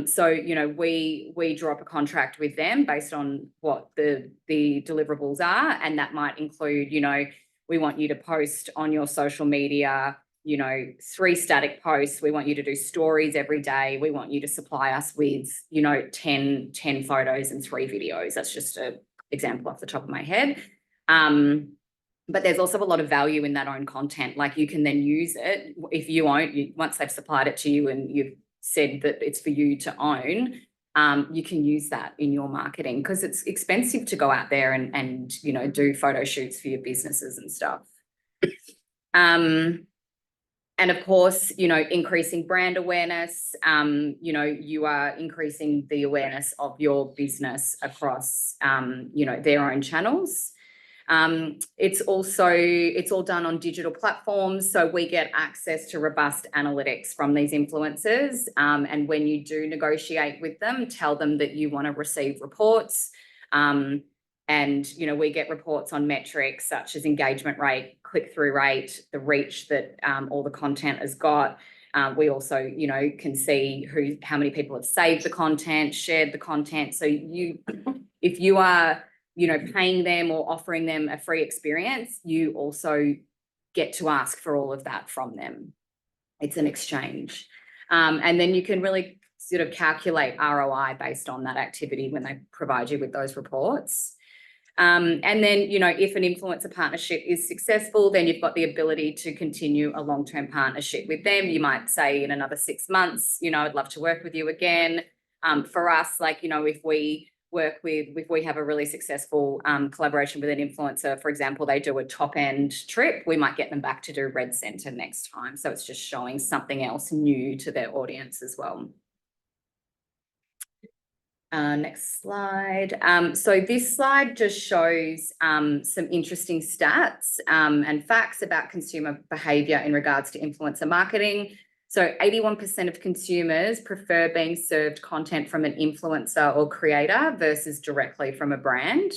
So, you know, we draw up a contract with them based on what the deliverables are. And that might include, you know, we want you to post on your social media, you know, 3 static posts. We want you to do stories every day. We want you to supply us with, you know, 10 photos and 3 videos. That's just an example off the top of my head. But there's also a lot of value in that own content. Like you can then use it if you own, once they've supplied it to you and you've said that it's for you to own, you can use that in your marketing, because it's expensive to go out there and you know, do photo shoots for your businesses and stuff. And of course, you know, increasing brand awareness, you know, you are increasing the awareness of your business across, you know, their own channels. It's all done on digital platforms. So we get access to robust analytics from these influencers. And when you do negotiate with them, tell them that you want to receive reports. And, you know, we get reports on metrics such as engagement rate, click-through rate, the reach that all the content has got. We also, you know, can see how many people have saved the content, shared the content. So if you are, you know, paying them or offering them a free experience, you also get to ask for all of that from them. It's an exchange. And then you can really sort of calculate ROI based on that activity when they provide you with those reports. And then, you know, if an influencer partnership is successful, then you've got the ability to continue a long-term partnership with them. You might say in another 6 months, you know, I'd love to work with you again. For us, like, you know, if we work with, if we have a really successful collaboration with an influencer, for example, they do a top end trip, we might get them back to do Red Centre next time. So it's just showing something else new to their audience as well. Next slide. So this slide just shows some interesting stats and facts about consumer behaviour in regards to influencer marketing. So 81% of consumers prefer being served content from an influencer or creator versus directly from a brand.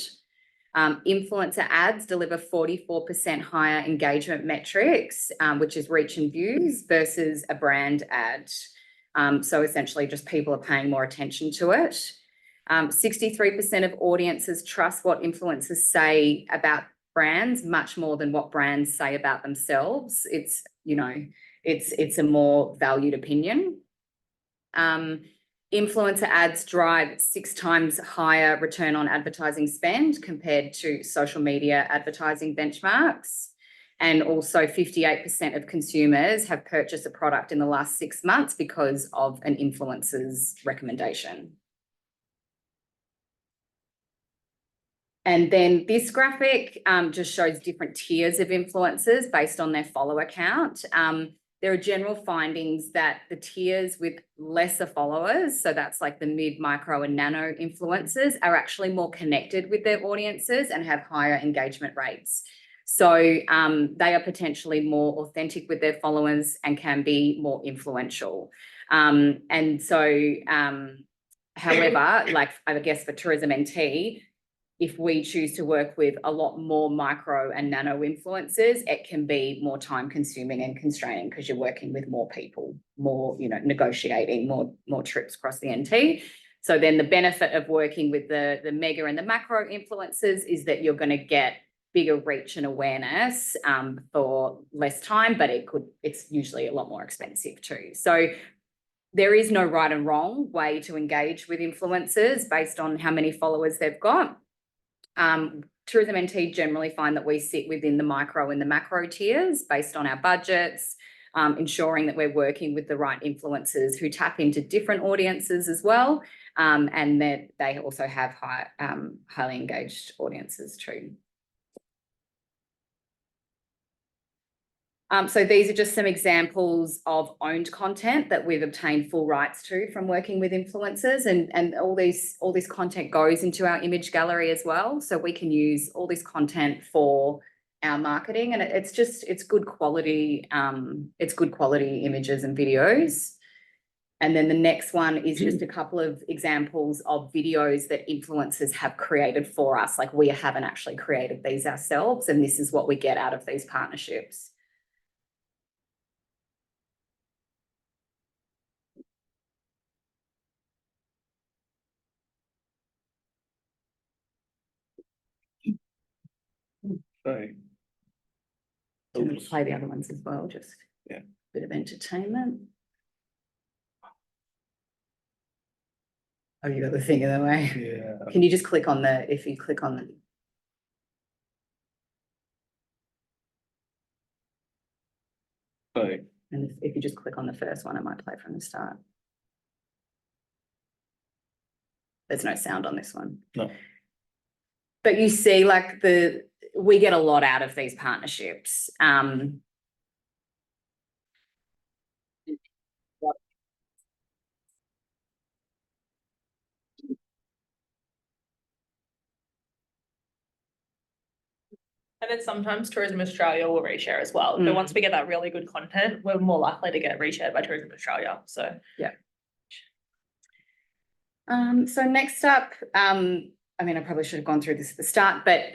Influencer ads deliver 44% higher engagement metrics, which is reach and views, versus a brand ad. So essentially just people are paying more attention to it. 63% of audiences trust what influencers say about brands much more than what brands say about themselves. It's, you know, it's a more valued opinion. Influencer ads drive 6 times higher return on advertising spend compared to social media advertising benchmarks. And also 58% of consumers have purchased a product in the last 6 months because of an influencer's recommendation. And then this graphic just shows different tiers of influencers based on their follower count. There are general findings that the tiers with lesser followers, so that's like the mid, micro and nano influencers, are actually more connected with their audiences and have higher engagement rates. So they are potentially more authentic with their followers and can be more influential. And so, however, like I guess for tourism NT, if we choose to work with a lot more micro and nano influencers, it can be more time consuming and constraining because you're working with more people, more, you know, negotiating more trips across the NT. So then the benefit of working with the mega and the macro influencers is that you're going to get bigger reach and awareness for less time, but it's usually a lot more expensive too. So there is no right and wrong way to engage with influencers based on how many followers they've got. Tourism NT generally find that we sit within the micro and the macro tiers based on our budgets, ensuring that we're working with the right influencers who tap into different audiences as well, and that they also have highly engaged audiences too. So these are just some examples of owned content that we've obtained full rights to from working with influencers, and all this content goes into our image gallery as well. So we can use all this content for our marketing, and it's good quality. It's good quality images and videos. And then the next one is just a couple of examples of videos that influencers have created for us. Like we haven't actually created these ourselves, and this is what we get out of these partnerships. Right. Do you want to play the other ones as well? Just yeah, a bit of entertainment. Oh, you got the thing in the way. Yeah. Can you just click on if you click on the. Right. And if you just click on the first one, it might play from the start. There's no sound on this one. No. But you see, like we get a lot out of these partnerships. And then sometimes Tourism Australia will reshare as well. But once we get that really good content, we're more likely to get reshared by Tourism Australia. So yeah. So next up, I mean, I probably should have gone through this at the start, but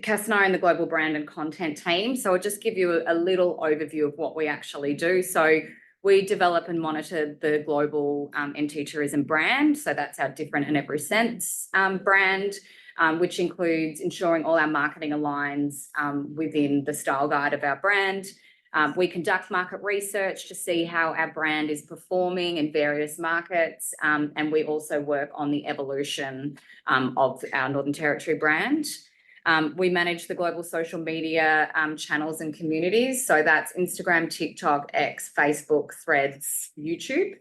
Cass and I are in the global brand and content team. So I'll just give you a little overview of what we actually do. So we develop and monitor the global NT tourism brand. So that's our Different in Every Sense brand, which includes ensuring all our marketing aligns within the style guide of our brand. We conduct market research to see how our brand is performing in various markets, and we also work on the evolution of our Northern Territory brand. We manage the global social media channels and communities. So that's Instagram, TikTok, X, Facebook, Threads, YouTube.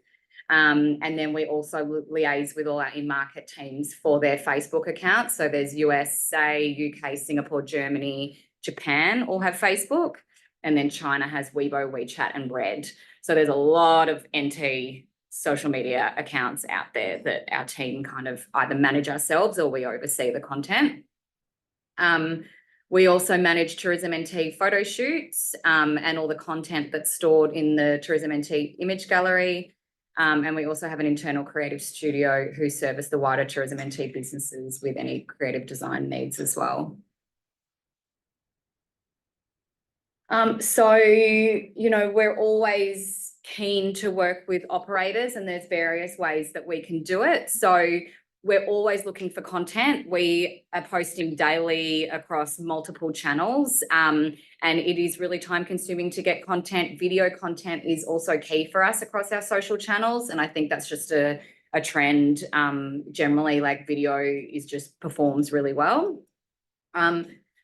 And then we also liaise with all our in-market teams for their Facebook accounts. So there's USA, UK, Singapore, Germany, Japan all have Facebook. And then China has Weibo, WeChat, and Red. So there's a lot of NT social media accounts out there that our team kind of either manage ourselves or we oversee the content. We also manage Tourism NT photo shoots and all the content that's stored in the Tourism NT image gallery. And we also have an internal creative studio who service the wider Tourism NT businesses with any creative design needs as well. So, you know, we're always keen to work with operators and there's various ways that we can do it. So we're always looking for content. We are posting daily across multiple channels, and it is really time consuming to get content. Video content is also key for us across our social channels. And I think that's just a trend. Generally, like video is just performs really well.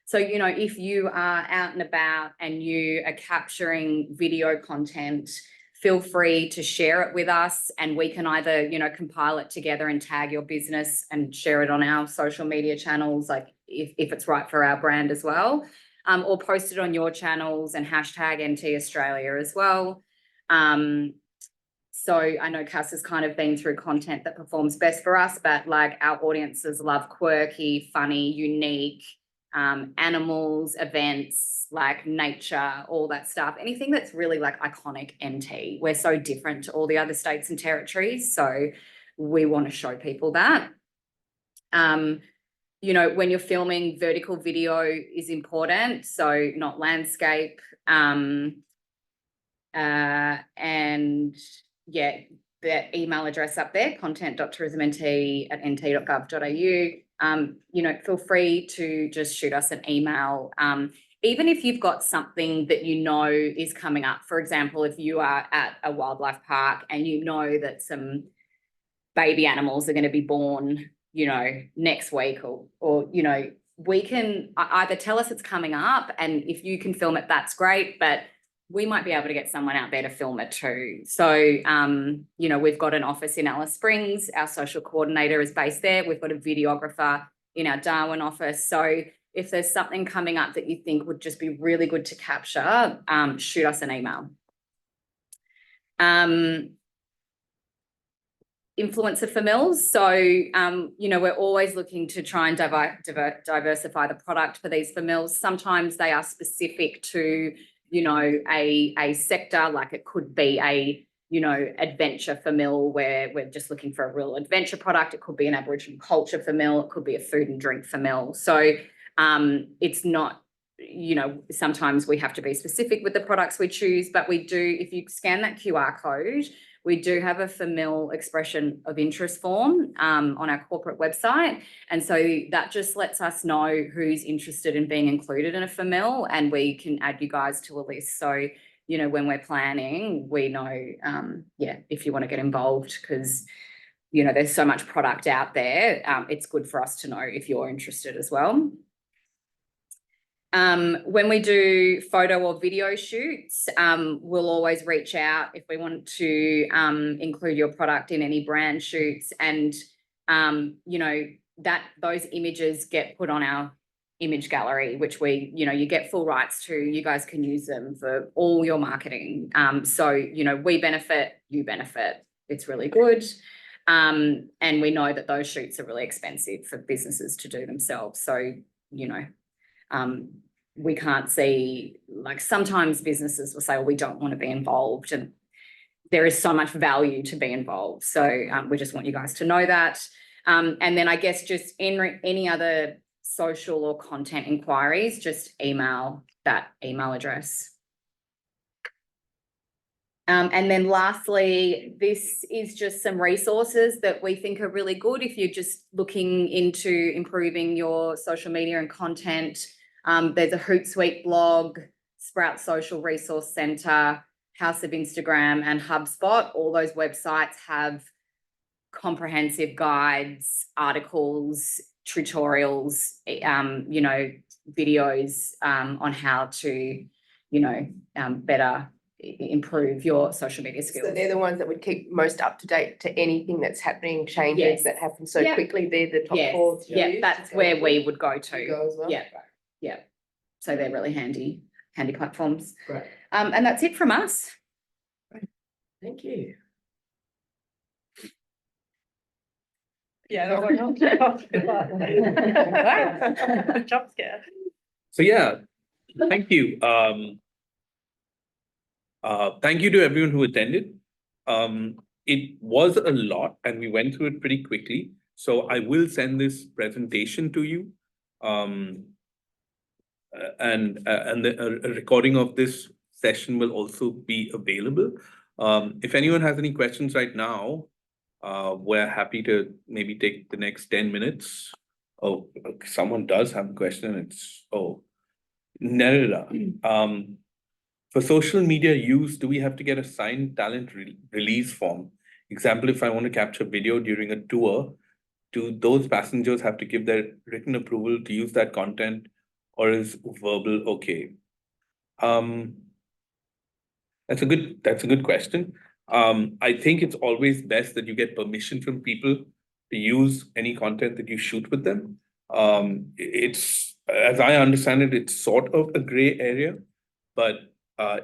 So, you know, if you are out and about and you are capturing video content, feel free to share it with us and we can either, you know, compile it together and tag your business and share it on our social media channels, like if it's right for our brand as well, or post it on your channels and hashtag NT Australia as well. So I know Cass has kind of been through content that performs best for us, but like our audiences love quirky, funny, unique, animals, events, like nature, all that stuff, anything that's really like iconic NT. We're so different to all the other states and territories, so we want to show people that. You know, when you're filming, vertical video is important, so not landscape. And yeah, that email address up there, content.tourismnt@nt.gov.au. You know, feel free to just shoot us an email. Even if you've got something that you know is coming up, for example, if you are at a wildlife park and you know that some baby animals are going to be born, you know, next week or you know, we can either tell us it's coming up and if you can film it, that's great, but we might be able to get someone out there to film it too. So, you know, we've got an office in Alice Springs. Our social coordinator is based there. We've got a videographer in our Darwin office. So if there's something coming up that you think would just be really good to capture, shoot us an email. Influencer for mills. So, you know, we're always looking to try and diversify the product for these for mills. Sometimes they are specific to, you know, a sector, like it could be a, you know, adventure for mill where we're just looking for a real adventure product. It could be an Aboriginal culture for mill. It could be a food and drink for mill. So it's not, you know, sometimes we have to be specific with the products we choose, but we do, if you scan that QR code, we do have a FAMIL expression of interest form on our corporate website. And so that just lets us know who's interested in being included in a FAMIL and we can add you guys to a list. So, you know, when we're planning, we know, yeah, if you want to get involved because, you know, there's so much product out there. It's good for us to know if you're interested as well. When we do photo or video shoots, we'll always reach out if we want to include your product in any brand shoots and, you know, that those images get put on our image gallery, which we, you know, you get full rights to, you guys can use them for all your marketing. So, you know, we benefit, you benefit. It's really good. And we know that those shoots are really expensive for businesses to do themselves. So, you know, we can't see, like sometimes businesses will say, well, we don't want to be involved and there is so much value to be involved. So we just want you guys to know that. And then I guess just any other social or content inquiries, just email that email address. And then lastly, this is just some resources that we think are really good if you're just looking into improving your social media and content. There's a Hootsuite blog, Sprout Social Resource Centre, House of Instagram and HubSpot. All those websites have comprehensive guides, articles, tutorials, you know, videos on how to, you know, better improve your social media So skills. they're the ones that would keep most up to date to anything that's happening, changes Yes. that happen so Yeah. quickly. They're the top Yes, four. to yeah, use that's to where go we with. would go You to. go as well? Yeah, yeah. So they're really handy platforms. Great. And that's it from us. Thank you. Yeah, no, jump scare. So yeah, thank you. Thank you to everyone who attended. It was a lot and we went through it pretty quickly. So I will send this presentation to you. And a recording of this session will also be available. If anyone has any questions right now, we're happy to maybe take the next 10 minutes. Oh, someone does have a question. It's, Nerida. For social media use, do we have to get a signed talent release form? Example, if I want to capture video during a tour, do those passengers have to give their written approval to use that content, or is verbal okay? That's a good question. I think it's always best that you get permission from people to use any content that you shoot with them. It's, as I understand it, it's sort of a gray area, but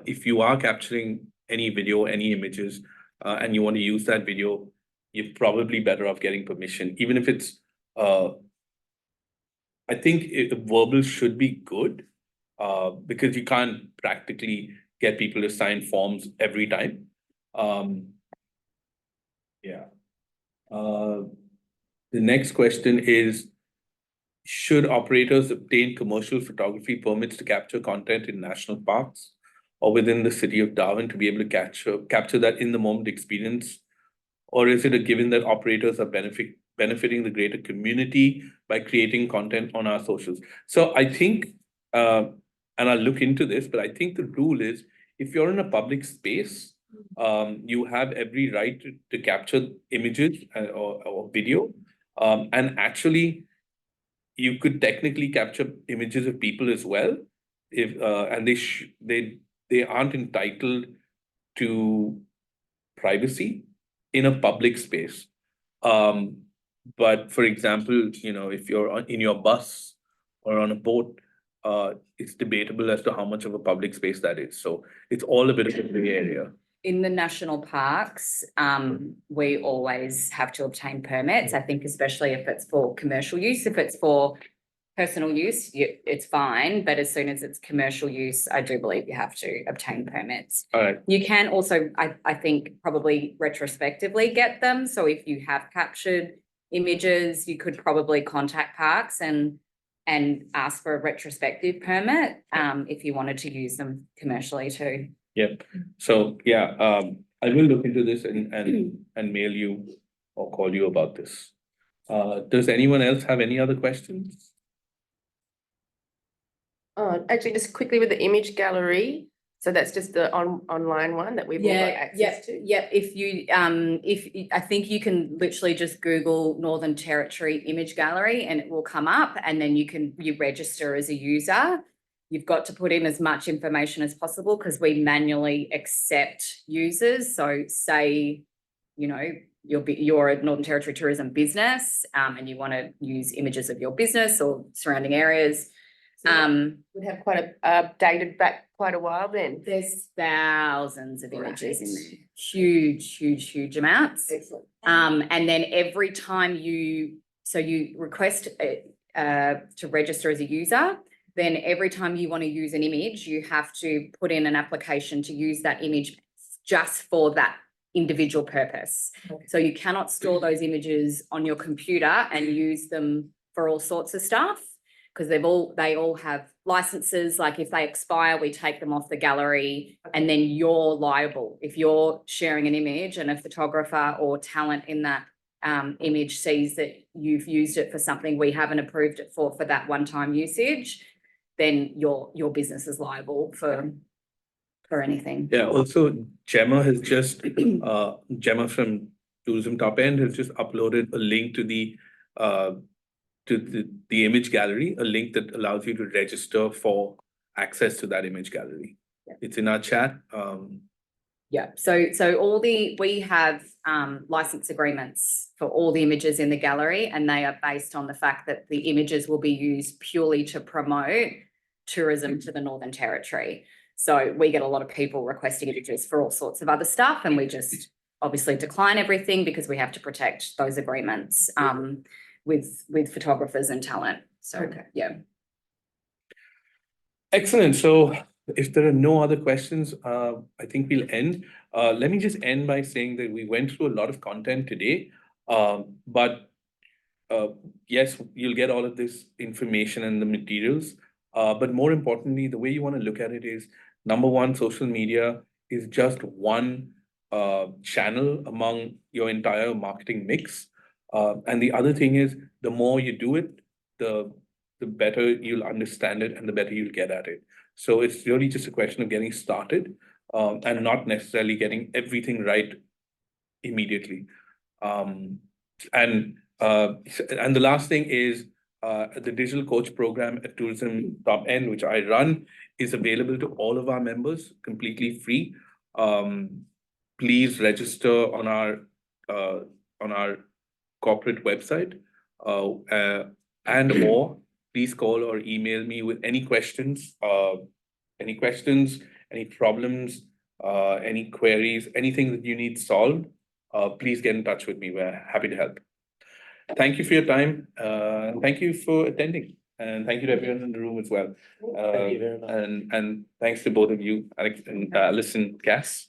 if you are capturing any video, any images, and you want to use that video, you're probably better off getting permission, even if it's, I think verbal should be good, because you can't practically get people to sign forms every time. Yeah. The next question is, should operators obtain commercial photography permits to capture content in national parks or within the city of Darwin to be able to capture that in the moment experience? Or is it a given that operators are benefiting the greater community by creating content on our socials? So I think, and I'll look into this, but I think the rule is if you're in a public space, you have every right to capture images or video. And actually, you could technically capture images of people as well, if and they aren't entitled to privacy in a public space. But for example, if you're in your bus or on a boat, it's debatable as to how much of a public space that is. So it's all a bit of a gray area. In the national parks, we always have to obtain permits. I think especially if it's for commercial use, if it's for personal use, it's fine. But as soon as it's commercial use, I do believe you have to obtain permits. All right. You can also, I think, probably retrospectively get them. So if you have captured images, you could probably contact parks and ask for a retrospective permit, if you wanted to use them commercially too. Yep. So yeah, I will look into this and mail you or call you about this. Does anyone else have any other questions? Actually, just quickly with the image gallery. So that's just the online one that we've all got access to. Yeah. If I think you can literally just Google Northern Territory Image Gallery and it will come up, and then you register as a user. You've got to put in as much information as possible because we manually accept users. So say, you're a Northern Territory tourism business, and you want to use images of your business or surrounding areas. Would have quite dated back quite a while then. There's thousands of images in there, huge amounts. Excellent. And then every time you request to register as a user, then every time you want to use an image, you have to put in an application to use that image just for that individual purpose. Okay. So you cannot store those images on your computer and use them for all sorts of stuff, because they all have licenses. Like if they expire, we take them off the gallery, and then you're liable. If you're sharing an image and a photographer or talent in that image sees that you've used it for something we haven't approved it for that one-time usage, then your business is liable for anything. Yeah, also Gemma has just, Gemma from Tourism Top End has just uploaded a link to the image gallery, a link that allows you to register for access to that image gallery. Yeah. it's in our chat. Yeah, so we have license agreements for all the images in the gallery, and they are based on the fact that the images will be used purely to promote tourism to the Northern Territory. So we get a lot of people requesting images for all sorts of other stuff, and we just obviously decline everything because we have to protect those agreements with photographers and talent. So, Okay. yeah. Excellent. So if there are no other questions, I think we'll end. Let me just end by saying that we went through a lot of content today. But yes, you'll get all of this information and the materials. But more importantly, the way you want to look at it is, number one, social media is just one channel among your entire marketing mix. And the other thing is, the more you do it, the better you'll understand it and the better you'll get at it. So it's really just a question of getting started and not necessarily getting everything right immediately. And the last thing is the digital coach program at Tourism Top End, which I run, is available to all of our members completely free. Please register on our corporate website, and or please call or email me with any questions, any problems, any queries, anything that you need solved. Please get in touch with me. We're happy to help. Thank you for your time. Thank you for attending. And thank you to everyone in the room as well. Thank you very much. And thanks to both of you, Alex and Alice and Cass.